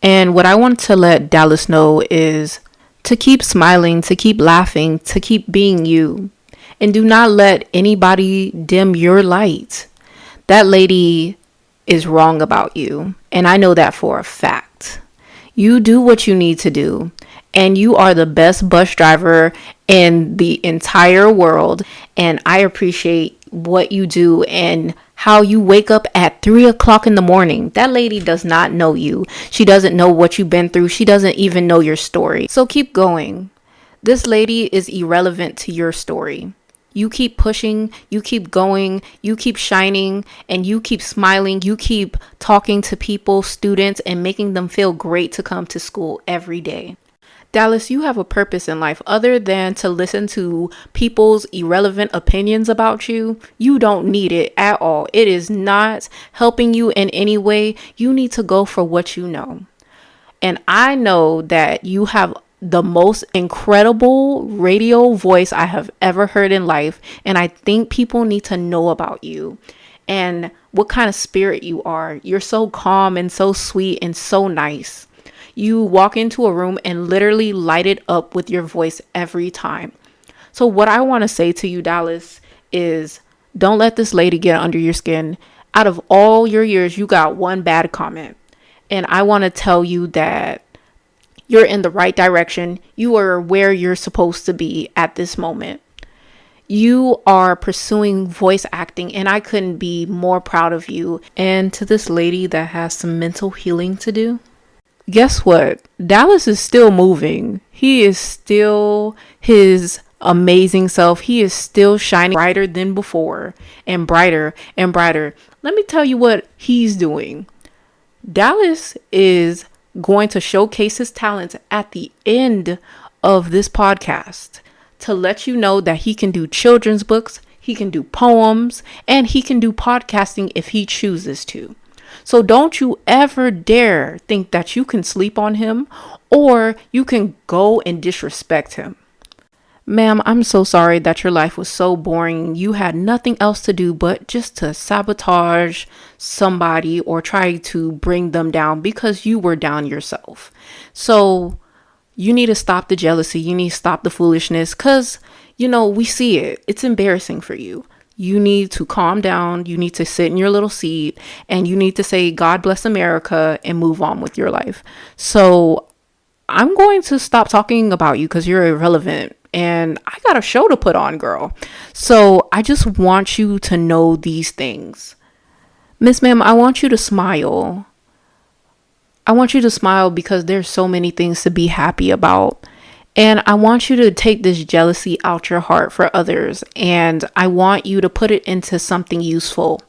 [SPEAKER 2] And what I want to let Dallas know is to keep smiling, to keep laughing, to keep being you. And do not let anybody dim your light. That lady is wrong about you. And I know that for a fact. You do what you need to do. And you are the best bus driver in the entire world. And I appreciate what you do and how you wake up at 3 o'clock in the morning. That lady does not know you. She doesn't know what you've been through. She doesn't even know your story. So keep going. This lady is irrelevant to your story. You keep pushing, you keep going, you keep shining, and you keep smiling. You keep talking to people, students, and making them feel great to come to school every day. Dallas, you have a purpose in life other than to listen to people's irrelevant opinions about you. You don't need it at all. It is not helping you in any way. You need to go for what you know. And I know that you have the most incredible radio voice I have ever heard in life. And I think people need to know about you and what kind of spirit you are. You're so calm and so sweet and so nice. You walk into a room and literally light it up with your voice every time. So what I want to say to you, Dallas, is don't let this lady get under your skin. Out of all your years, you got one bad comment. And I want to tell you that you're in the right direction. You are where you're supposed to be at this moment. You are pursuing voice acting, and I couldn't be more proud of you. And to this lady that has some mental healing to do, guess what? Dallas is still moving. He is still his amazing self. He is still shining brighter than before and brighter and brighter. Let me tell you what he's doing. Dallas is going to showcase his talents at the end of this podcast to let you know that he can do children's books, he can do poems, and he can do podcasting if he chooses to. So don't you ever dare think that you can sleep on him or you can go and disrespect him. Ma'am, I'm so sorry that your life was so boring. You had nothing else to do but just to sabotage somebody or try to bring them down because you were down yourself. So you need to stop the jealousy. You need to stop the foolishness because, we see it. It's embarrassing for you. You need to calm down. You need to sit in your little seat and you need to say, God bless America, and move on with your life. So I'm going to stop talking about you because you're irrelevant. And I got a show to put on, girl. So I just want you to know these things. Miss Ma'am, I want you to smile. I want you to smile because there's so many things to be happy about. And I want you to take this jealousy out your heart for others. And I want you to put it into something useful.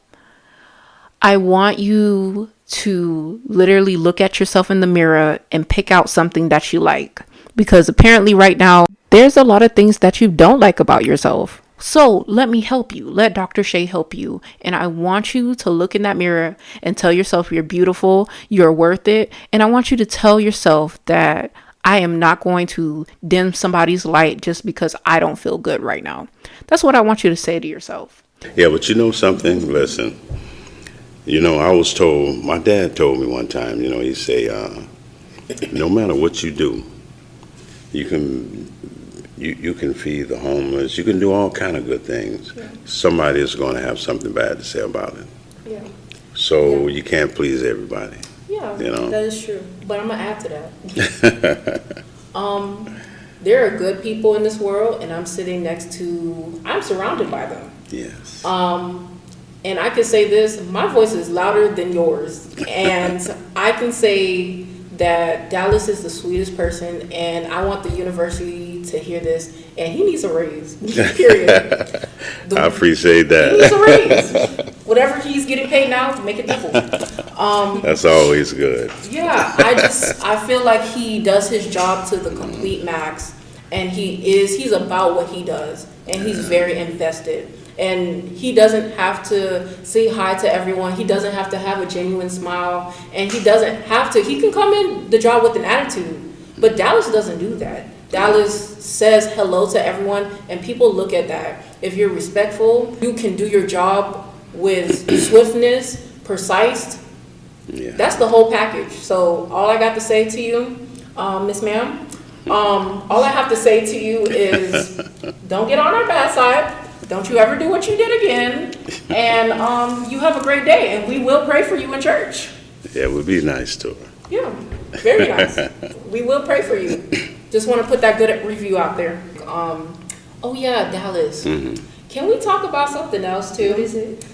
[SPEAKER 2] I want you to literally look at yourself in the mirror and pick out something that you like. Because apparently right now, there's a lot of things that you don't like about yourself. So let me help you. Let Dr. Shay help you. And I want you to look in that mirror and tell yourself you're beautiful, you're worth it. And I want you to tell yourself that I am not going to dim somebody's light just because I don't feel good right now. That's what I want you to say to yourself.
[SPEAKER 1] Yeah, but you know something? Listen, I was told, my dad told me one time, he say, no matter what you do, you can feed the homeless, you can do all kind of good things.
[SPEAKER 3] Yeah.
[SPEAKER 1] Somebody is going to have something bad to say about it.
[SPEAKER 3] Yeah.
[SPEAKER 1] So you can't please everybody,
[SPEAKER 3] Yeah.
[SPEAKER 5] That is true.
[SPEAKER 3] But I'm gonna add to that. There are good people in this world, and I'm surrounded by them.
[SPEAKER 1] Yes.
[SPEAKER 3] And I can say this, my voice is louder than yours. And I can say that Dallas is the sweetest person, and I want the university to hear this, and he needs a raise, period.
[SPEAKER 1] I appreciate that.
[SPEAKER 3] He needs a raise. Whatever he's getting paid now, make it double.
[SPEAKER 1] That's always good.
[SPEAKER 3] Yeah, I feel like he does his job to the complete max, and he's about what he does, and he's very invested. And he doesn't have to say hi to everyone. He doesn't have to have a genuine smile, and he can come in the job with an attitude. But Dallas doesn't do that. Dallas says hello to everyone, and people look at that. If you're respectful, you can do your job with swiftness, precise.
[SPEAKER 1] Yeah.
[SPEAKER 3] That's the whole package. So all I got to say to you, Miss Ma'am, all I have to say to you is don't get on our bad side. Don't you ever do what you did again. And you have a great day, and we will pray for you in church.
[SPEAKER 1] Yeah, it would be nice to her.
[SPEAKER 3] Yeah, very nice. We will pray for you. Just want to put that good review out there. Oh yeah, Dallas. Can we talk about something else too?
[SPEAKER 5] What is it?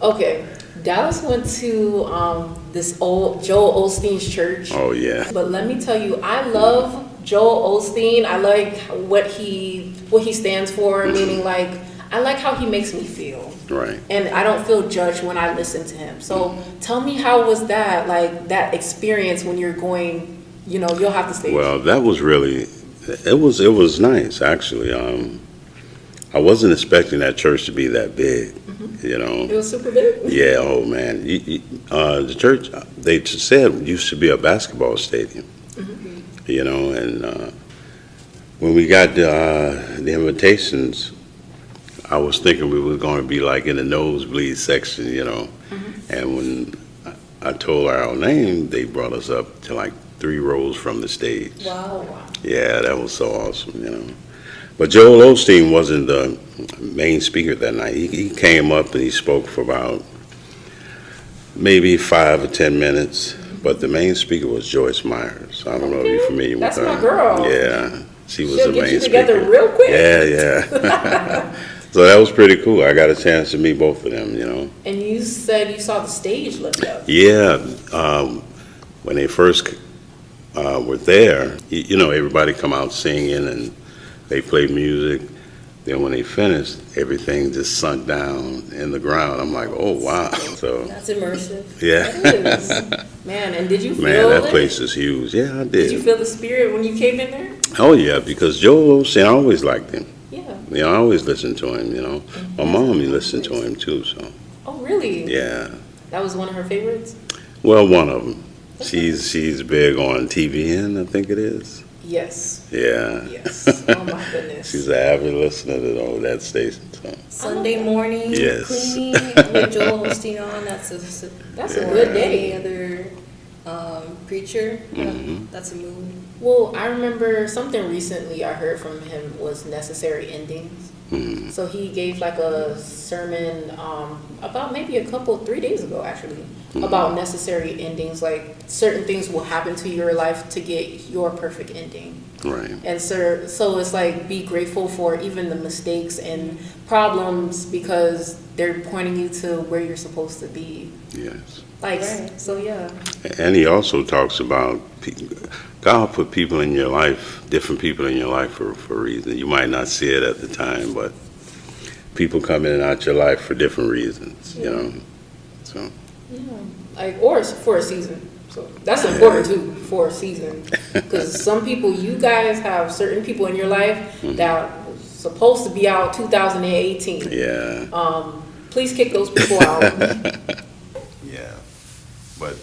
[SPEAKER 3] Okay, Dallas went to this old Joel Osteen's church.
[SPEAKER 1] Oh, yeah.
[SPEAKER 3] But let me tell you, I love Joel Osteen. I like what he stands for, meaning like I like how he makes me feel.
[SPEAKER 1] Right.
[SPEAKER 3] And I don't feel judged when I listen to him. So tell me, how was that, like that experience when you're going, you'll have to stay.
[SPEAKER 1] Well, that was really, it was nice, actually. I wasn't expecting that church to be that big,
[SPEAKER 3] It was super big.
[SPEAKER 1] Yeah, oh man. The church, they said, used to be a basketball stadium, and when we got the invitations, I was thinking we were going to be like in the nosebleed section, and when I told our name, they brought us up to like 3 rows from the stage.
[SPEAKER 3] Wow.
[SPEAKER 1] Yeah, that was so awesome, But Joel Osteen wasn't the main speaker that night. He came up and he spoke for about maybe 5 or 10 minutes. But the main speaker was Joyce Myers. I don't know if you're familiar with her.
[SPEAKER 3] That's my girl.
[SPEAKER 1] Yeah, she was
[SPEAKER 3] She'll
[SPEAKER 1] the
[SPEAKER 3] get
[SPEAKER 1] main
[SPEAKER 3] you
[SPEAKER 1] speaker.
[SPEAKER 3] together real quick.
[SPEAKER 1] Yeah. So that was pretty cool. I got a chance to meet both of them,
[SPEAKER 3] And you said you saw the stage lift up.
[SPEAKER 1] Yeah, when they first were there, everybody come out singing and they played music. Then when they finished, everything just sunk down in the ground. I'm like, oh, wow. So,
[SPEAKER 5] That's immersive.
[SPEAKER 1] yeah.
[SPEAKER 3] It is. Man, and did you feel
[SPEAKER 1] Man, that
[SPEAKER 3] it?
[SPEAKER 1] place is huge. Yeah, I
[SPEAKER 3] Did you
[SPEAKER 1] did.
[SPEAKER 3] feel the spirit when you came in there?
[SPEAKER 1] Oh, yeah, because Joel Osteen, I always liked him.
[SPEAKER 3] Yeah.
[SPEAKER 1] I always listened to him, My mom listened to him, too, so,
[SPEAKER 3] Oh, really?
[SPEAKER 1] yeah.
[SPEAKER 3] That was one of her favorites?
[SPEAKER 1] Well, one of them. She's big on TVN, I think it is.
[SPEAKER 3] Yes.
[SPEAKER 1] Yeah.
[SPEAKER 3] Yes. Oh, my goodness.
[SPEAKER 1] She's an avid listener to that station, so.
[SPEAKER 5] Sunday morning
[SPEAKER 1] Yes.
[SPEAKER 5] cleaning with Joel Osteen on. That's
[SPEAKER 3] That's a good
[SPEAKER 5] Any
[SPEAKER 3] day.
[SPEAKER 5] other preacher,
[SPEAKER 1] Mhm.
[SPEAKER 5] that's a mood.
[SPEAKER 3] Well, I remember something recently I heard from him was necessary endings.
[SPEAKER 1] Mhm.
[SPEAKER 3] So he gave like a sermon about maybe 3 days ago actually, about necessary endings, like certain things will happen to your life to get your perfect ending.
[SPEAKER 1] Right.
[SPEAKER 3] And so it's like be grateful for even the mistakes and problems because they're pointing you to where you're supposed to be.
[SPEAKER 1] Yes.
[SPEAKER 3] Like,
[SPEAKER 5] Right.
[SPEAKER 3] so yeah.
[SPEAKER 1] And he also talks about God put people in your life, different people in your life for a reason. You might not see it at the time, but people come in and out your life for different reasons, So,
[SPEAKER 3] Yeah, like, or for a season. So that's important too, for a season. Because some people, you guys have certain people in your life that supposed to be out 2018.
[SPEAKER 1] Yeah.
[SPEAKER 3] Please kick those people out.
[SPEAKER 1] Yeah. But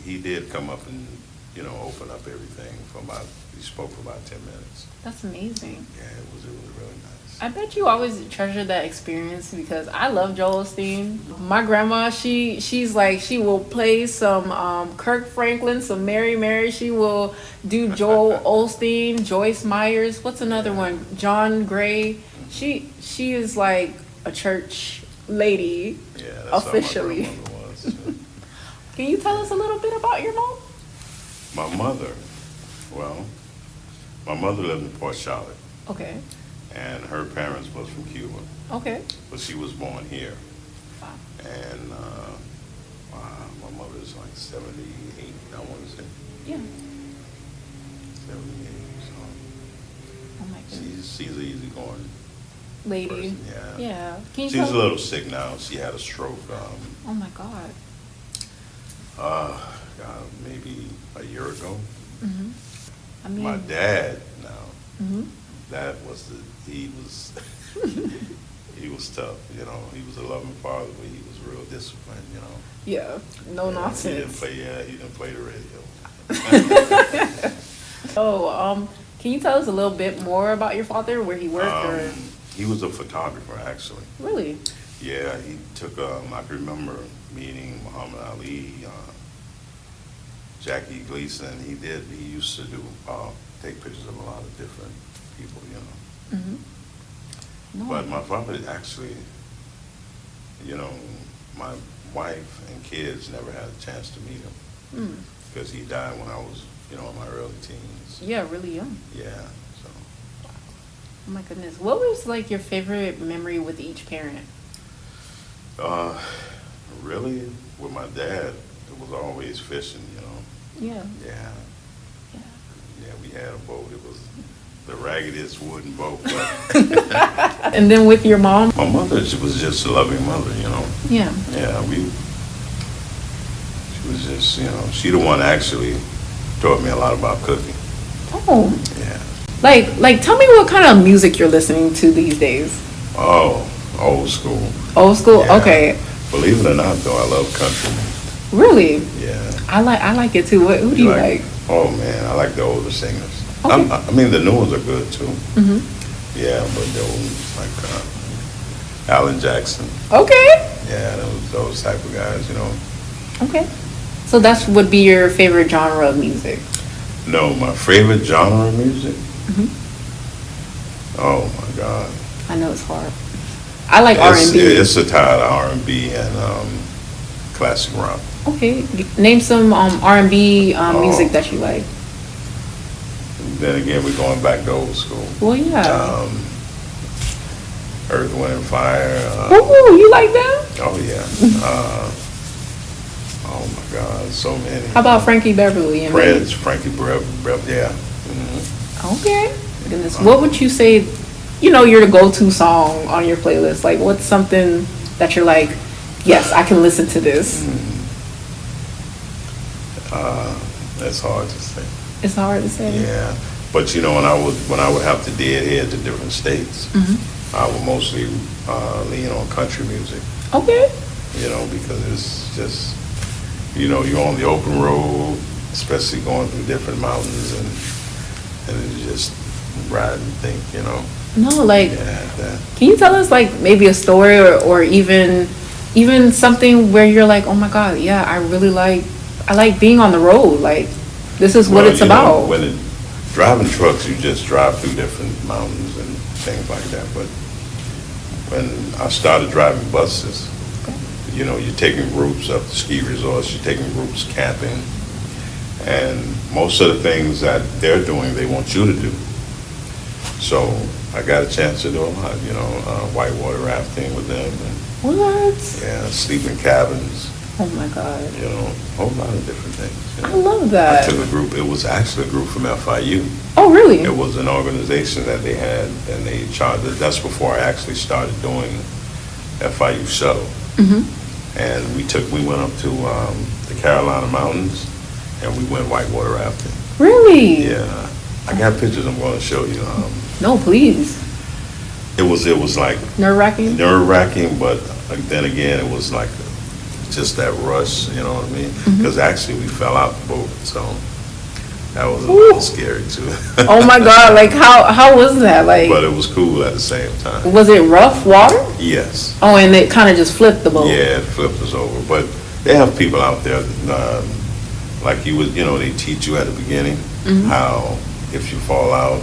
[SPEAKER 1] he did come up and, open up everything he spoke for about 10 minutes.
[SPEAKER 2] That's amazing.
[SPEAKER 1] Yeah, it was really nice.
[SPEAKER 2] I bet you always treasure that experience because I love Joel Osteen. My grandma, she's like, she will play some Kirk Franklin, some Mary. She will do Joel Osteen, Joyce Myers. What's another one? John Gray. She is like a church lady.
[SPEAKER 1] Yeah, that's
[SPEAKER 2] officially.
[SPEAKER 1] how my grandmother was.
[SPEAKER 2] Can you tell us a little bit about your mom?
[SPEAKER 1] My mother lived in Port Charlotte,
[SPEAKER 2] Okay.
[SPEAKER 1] and her parents was from Cuba,
[SPEAKER 2] Okay.
[SPEAKER 1] but she was born here.
[SPEAKER 2] Wow.
[SPEAKER 1] And my mother's like 78, I want to say.
[SPEAKER 2] Yeah.
[SPEAKER 1] 78, so
[SPEAKER 2] Oh my goodness.
[SPEAKER 1] she's an easygoing
[SPEAKER 2] Lady.
[SPEAKER 1] person, yeah.
[SPEAKER 2] Yeah. Can you
[SPEAKER 1] She's
[SPEAKER 2] tell
[SPEAKER 1] a little sick now. She had a stroke,
[SPEAKER 2] Oh my God.
[SPEAKER 1] maybe a year ago.
[SPEAKER 2] Mm-hmm. I mean.
[SPEAKER 1] My dad now,
[SPEAKER 2] Mm-hmm.
[SPEAKER 1] that was he was he was tough, he was a loving father, but he was real disciplined,
[SPEAKER 2] Yeah. No
[SPEAKER 1] Yeah,
[SPEAKER 2] nonsense.
[SPEAKER 1] He didn't play the radio.
[SPEAKER 2] Oh, can you tell us a little bit more about your father, where he worked, or
[SPEAKER 1] He was a photographer, actually.
[SPEAKER 2] really?
[SPEAKER 1] Yeah, he took, I can remember meeting Muhammad Ali, Jackie Gleason. He used to take pictures of a lot of different people,
[SPEAKER 2] Mm-hmm. No.
[SPEAKER 1] But my father actually, my wife and kids never had a chance to meet him
[SPEAKER 2] Mm.
[SPEAKER 1] because he died when I was, in my early teens.
[SPEAKER 2] Yeah, really young.
[SPEAKER 1] Yeah, so.
[SPEAKER 2] Oh my goodness. What was like your favorite memory with each parent?
[SPEAKER 1] Really, with my dad, it was always fishing,
[SPEAKER 2] Yeah.
[SPEAKER 1] Yeah.
[SPEAKER 2] Yeah.
[SPEAKER 1] Yeah, we had a boat. It was the raggediest wooden boat. But
[SPEAKER 2] And then with your mom?
[SPEAKER 1] my mother, she was just a loving mother,
[SPEAKER 2] Yeah.
[SPEAKER 1] Yeah, she was just, she the one actually taught me a lot about cooking.
[SPEAKER 2] Oh.
[SPEAKER 1] Yeah.
[SPEAKER 2] Like tell me what kind of music you're listening to these days.
[SPEAKER 1] Oh, old school.
[SPEAKER 2] Old school?
[SPEAKER 1] Yeah.
[SPEAKER 2] Okay.
[SPEAKER 1] Believe it or not, though, I love country music.
[SPEAKER 2] Really?
[SPEAKER 1] Yeah.
[SPEAKER 2] I like it too. Who do you like?
[SPEAKER 1] Oh, man, I like the older singers.
[SPEAKER 2] Okay.
[SPEAKER 1] I mean, the new ones are good, too.
[SPEAKER 2] Mm-hmm.
[SPEAKER 1] Yeah, but the old ones, like Alan Jackson.
[SPEAKER 2] Okay.
[SPEAKER 1] Yeah, those type of guys,
[SPEAKER 2] Okay. So that's would be your favorite genre of music?
[SPEAKER 1] No, my favorite genre of music?
[SPEAKER 2] Mm-hmm.
[SPEAKER 1] Oh, my God.
[SPEAKER 2] I know it's hard. I like R&B.
[SPEAKER 1] It's a tie to R&B and classic rock.
[SPEAKER 2] Okay. Name some R&B music that you like.
[SPEAKER 1] Then again, we're going back to old school.
[SPEAKER 2] Well, yeah.
[SPEAKER 1] Earth, Wind, and Fire.
[SPEAKER 2] Ooh, you like that?
[SPEAKER 1] Oh, yeah. Oh, my God, so many.
[SPEAKER 2] How about Frankie Beverly? And
[SPEAKER 1] Prince, Frankie Beverly, yeah. Mm-hmm.
[SPEAKER 2] Okay. Goodness. What would you say, your go-to song on your playlist? Like, what's something that you're like, yes, I can listen to this?
[SPEAKER 1] That's hard to say.
[SPEAKER 2] It's hard to say.
[SPEAKER 1] Yeah, but when I would have to deadhead to different states,
[SPEAKER 2] Mm-hmm.
[SPEAKER 1] I would mostly lean on country music.
[SPEAKER 2] Okay.
[SPEAKER 1] Because it's just, you're on the open road, especially going through different mountains, and it's just ride and think,
[SPEAKER 2] No, like,
[SPEAKER 1] Yeah, that.
[SPEAKER 2] can you tell us like maybe a story or even something where you're like, oh my God, yeah, I like being on the road. Like, this is what it's about.
[SPEAKER 1] Driving trucks, you just drive through different mountains and things like that. But when I started driving buses, you're taking groups up to ski resorts, you're taking groups camping, and most of the things that they're doing, they want you to do. So I got a chance to do a lot, whitewater rafting with them, and
[SPEAKER 2] What?
[SPEAKER 1] yeah, sleeping cabins,
[SPEAKER 2] Oh my God.
[SPEAKER 1] a whole lot of different things.
[SPEAKER 2] I love
[SPEAKER 1] I
[SPEAKER 2] that.
[SPEAKER 1] took a group, it was actually a group from FIU.
[SPEAKER 2] Oh, really?
[SPEAKER 1] It was an organization that they had, and they charged, that's before I actually started doing FIU shuttle.
[SPEAKER 2] Mm-hmm.
[SPEAKER 1] And we went up to the Carolina Mountains, and we went whitewater rafting.
[SPEAKER 2] Really?
[SPEAKER 1] Yeah, I got pictures I'm going to show you.
[SPEAKER 2] No, please.
[SPEAKER 1] it was like
[SPEAKER 2] Nerve-wracking?
[SPEAKER 1] nerve-wracking, but then again, it was like just that rush, you know what I mean? Because actually we fell out the boat, so that was a little scary too.
[SPEAKER 2] Oh my God, like how was that? Like,
[SPEAKER 1] But it was cool at the same time.
[SPEAKER 2] was it rough water?
[SPEAKER 1] Yes.
[SPEAKER 2] Oh, and it kind of just flipped the boat.
[SPEAKER 1] Yeah, it flipped us over. But they have people out there, like they teach you at the beginning how if you fall out,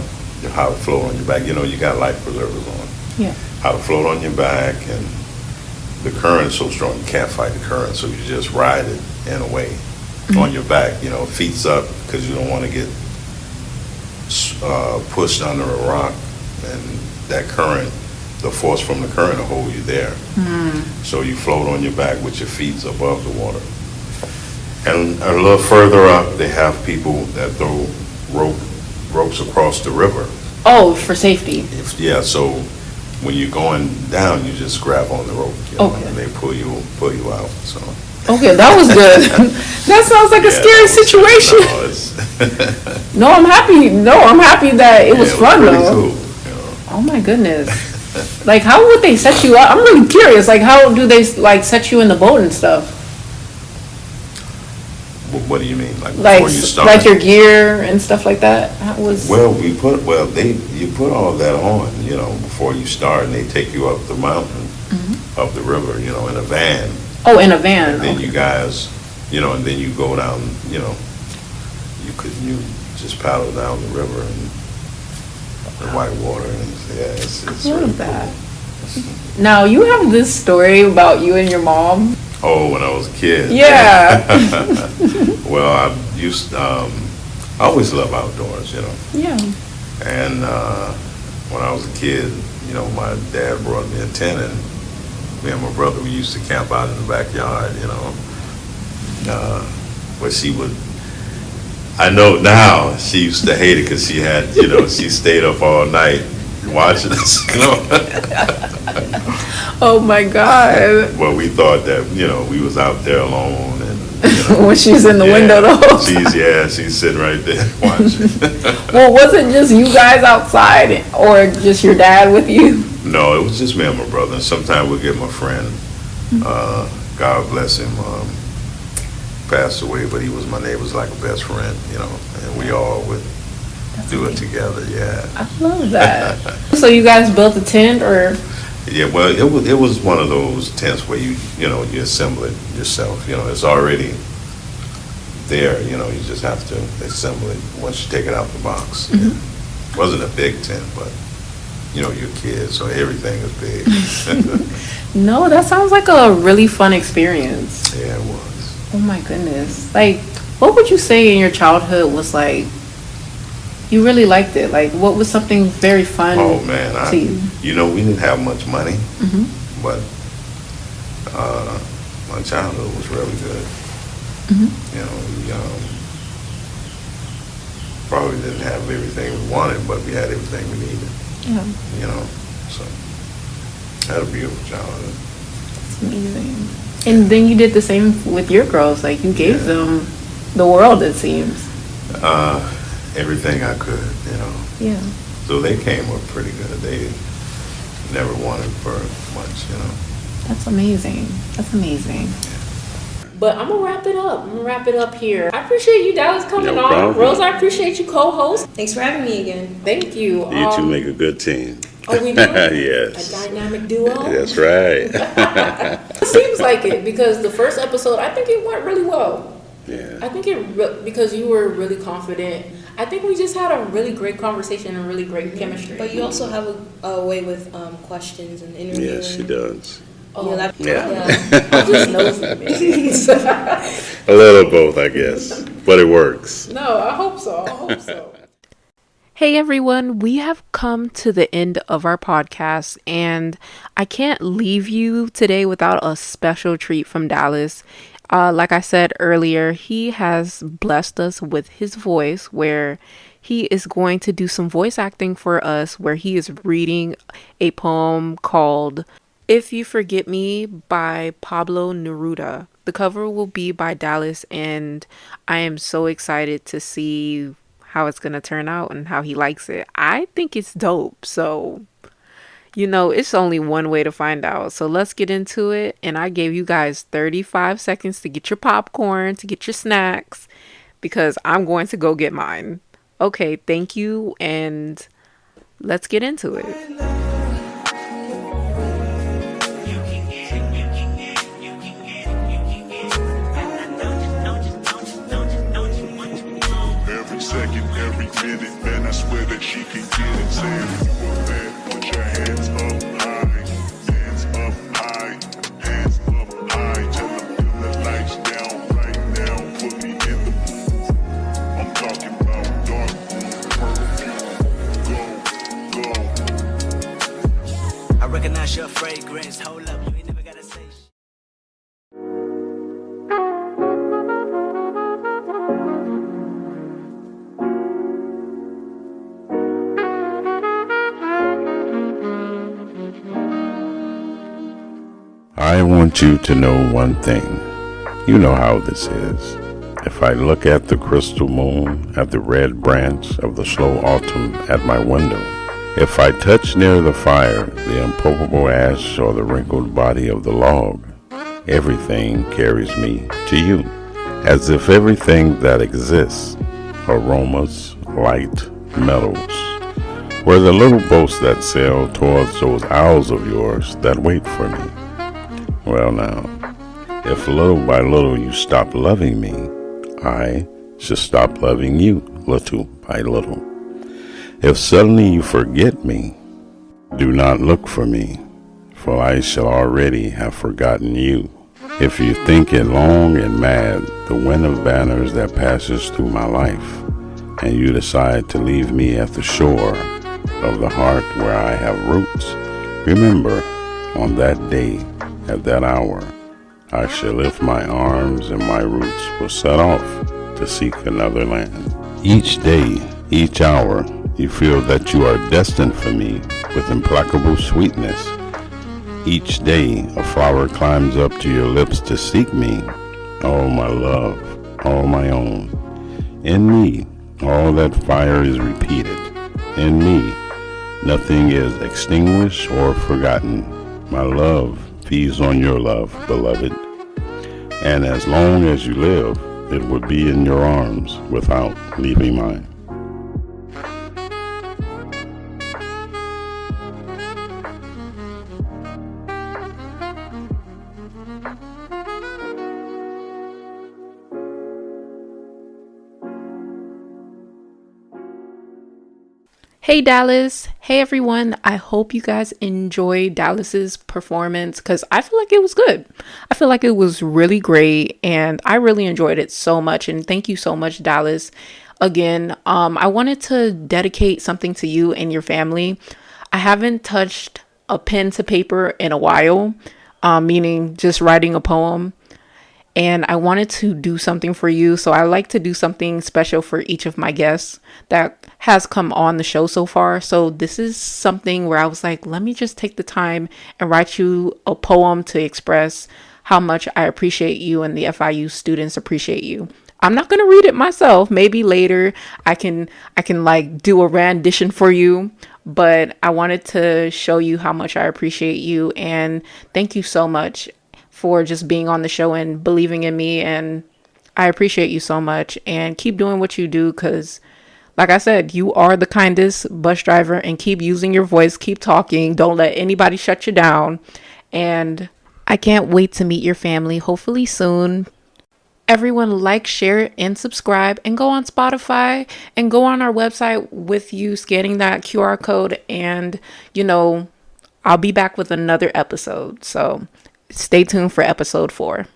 [SPEAKER 1] how to float on your back. You know, you got life preservers on.
[SPEAKER 2] Yeah.
[SPEAKER 1] How to float on your back, and the current's so strong you can't fight the current, so you just ride it in a way on your back. You know, feet's up because you don't want to get pushed under a rock, and that current, the force from the current will hold you there. So you float on your back with your feet above the water. And a little further up, they have people that throw ropes across the river.
[SPEAKER 2] Oh, for safety.
[SPEAKER 1] So when you're going down, you just grab on the rope, you know,
[SPEAKER 2] Okay.
[SPEAKER 1] and they pull you out. So
[SPEAKER 2] Okay, that was good. That sounds like a scary situation.
[SPEAKER 1] No,
[SPEAKER 2] No, I'm happy. No, I'm happy that it was fun
[SPEAKER 1] pretty
[SPEAKER 2] though.
[SPEAKER 1] cool, you know.
[SPEAKER 2] Oh my goodness. Like, how would they set you up? I'm really curious. Like, how do they like set you in the boat and stuff?
[SPEAKER 1] What do you mean, like
[SPEAKER 2] Like,
[SPEAKER 1] before you start?
[SPEAKER 2] like your gear and stuff like that. How was?
[SPEAKER 1] Well, you put all that on, you know, before you start, and they take you up the mountain, up the river, you know, in a van.
[SPEAKER 2] Oh, in a van.
[SPEAKER 1] And then
[SPEAKER 2] Okay.
[SPEAKER 1] you guys, you know, and then you go down, you know, you just paddle down the river and the white water, and it's
[SPEAKER 2] I love
[SPEAKER 1] really
[SPEAKER 2] that.
[SPEAKER 1] cool.
[SPEAKER 2] Now you have this story about you and your mom.
[SPEAKER 1] Oh, when I was a kid.
[SPEAKER 2] Yeah.
[SPEAKER 1] Well, I always love outdoors, you know.
[SPEAKER 2] Yeah.
[SPEAKER 1] And when I was a kid, you know, my dad brought me a tent, and me and my brother, we used to camp out in the backyard, you know. But she would, I know now, she used to hate it because she had, you know, she stayed up all night watching us, you know.
[SPEAKER 2] Oh my God.
[SPEAKER 1] Well, we thought that, you know, we was out there alone, and, you know.
[SPEAKER 2] When she's in the window the whole time.
[SPEAKER 1] She's sitting right there watching.
[SPEAKER 2] Well, was it just you guys outside or just your dad with you?
[SPEAKER 1] No, it was just me and my brother. And sometimes we'll get my friend, God bless him, passed away, but he was my neighbor's like a best friend, you know, and we all would do it together, yeah.
[SPEAKER 2] I love that. So you guys built a tent or?
[SPEAKER 1] Yeah, well, it was one of those tents where you assemble it yourself, you know, it's already there, you know, you just have to assemble it once you take it out the box. It wasn't a big tent, but, you know, you're a kid, so everything is big.
[SPEAKER 2] No, that sounds like a really fun experience.
[SPEAKER 1] Yeah, it was.
[SPEAKER 2] Oh my goodness. Like, what would you say in your childhood was like, you really liked it? Like, what was something very fun
[SPEAKER 1] Oh man,
[SPEAKER 2] to you?
[SPEAKER 1] you know, we didn't have much money, but my childhood was really good. You know, we probably didn't have everything we wanted, but we had everything we needed.
[SPEAKER 2] Yeah,
[SPEAKER 1] You know, so had a beautiful childhood.
[SPEAKER 2] it's amazing. And then you did the same with your girls. Like, you gave them the world, it seems.
[SPEAKER 1] Everything I could, you know.
[SPEAKER 2] Yeah.
[SPEAKER 1] So they came up pretty good. They never wanted for much, you know.
[SPEAKER 2] That's amazing. That's amazing.
[SPEAKER 3] But I'm gonna wrap it up. I'm gonna wrap it up here. I appreciate you, Dallas, coming
[SPEAKER 1] No
[SPEAKER 3] on.
[SPEAKER 1] problem.
[SPEAKER 3] Rose, I appreciate you, co-host.
[SPEAKER 5] Thanks for having me again.
[SPEAKER 3] Thank you.
[SPEAKER 1] You two make a good team.
[SPEAKER 3] Oh, we do?
[SPEAKER 1] Yes.
[SPEAKER 3] A dynamic duo.
[SPEAKER 1] That's right.
[SPEAKER 3] It seems like it because the first episode, I think it went really well.
[SPEAKER 1] Yeah.
[SPEAKER 3] I think because you were really confident. I think we just had a really great conversation and really great chemistry.
[SPEAKER 5] But you also have a way with questions and interviewing.
[SPEAKER 1] Yes, she does.
[SPEAKER 3] Oh,
[SPEAKER 5] You know, that,
[SPEAKER 1] Yeah.
[SPEAKER 3] I'm just nosy.
[SPEAKER 1] A little of both, I guess, but it works.
[SPEAKER 3] No, I hope so. I hope so.
[SPEAKER 2] Hey everyone, we have come to the end of our podcast, and I can't leave you today without a special treat from Dallas. Like I said earlier, he has blessed us with his voice, where he is going to do some voice acting for us, where he is reading a poem called If You Forget Me by Pablo Neruda. The cover will be by Dallas, and I am so excited to see how it's going to turn out and how he likes it. I think it's dope. So You know, it's only one way to find out. So let's get into it. And I gave you guys 35 seconds to get your popcorn, to get your snacks, because I'm going to go get mine. Okay, thank you. And let's get into it.
[SPEAKER 6] Every second, every minute, man, I swear that she can get it. Saying you a man, put your hands up high, hands up high, hands up high. Tell them dim the lights down right now, put me in the mood. I'm talking about dark room, perfume. Go, go.
[SPEAKER 7] I recognize your fragrance. Hold up, you ain't never gotta say shit.
[SPEAKER 1] I want you to know one thing. You know how this is. If I look at the crystal moon, at the red branch of the slow autumn at my window, if I touch near the fire the impalpable ash or the wrinkled body of the log, everything carries me to you, as if everything that exists, aromas, light, metals, were the little boats that sail towards those owls of yours that wait for me. Well now, if little by little you stop loving me, I should stop loving you little by little. If suddenly you forget me, do not look for me, for I shall already have forgotten you. If you think it long and mad, the wind of banners that passes through my life, and you decide to leave me at the shore of the heart where I have roots, remember, on that day, at that hour, I shall lift my arms and my roots will set off to seek another land. Each day, each hour, you feel that you are destined for me with implacable sweetness. Each day, a flower climbs up to your lips to seek me. Oh, my love, all my own. In me, all that fire is repeated. In me, nothing is extinguished or forgotten. My love feeds on your love, beloved. And as long as you live, it would be in your arms without leaving mine.
[SPEAKER 2] Hey Dallas, hey everyone. I hope you guys enjoyed Dallas's performance because I feel like it was good. I feel like it was really great and I really enjoyed it so much. And thank you so much, Dallas. Again, I wanted to dedicate something to you and your family. I haven't touched a pen to paper in a while, meaning just writing a poem. And I wanted to do something for you. So I like to do something special for each of my guests that has come on the show so far. So this is something where I was like, let me just take the time and write you a poem to express how much I appreciate you and the FIU students appreciate you. I'm not going to read it myself. Maybe later I can like do a rendition for you, but I wanted to show you how much I appreciate you and thank you so much for just being on the show and believing in me. And I appreciate you so much and keep doing what you do. Cause like I said, you are the kindest bus driver and keep using your voice, keep talking. Don't let anybody shut you down. And I can't wait to meet your family, hopefully soon. Everyone like, share, and subscribe and go on Spotify and go on our website with you scanning that QR code. And, you know, I'll be back with another episode. So stay tuned for episode 4.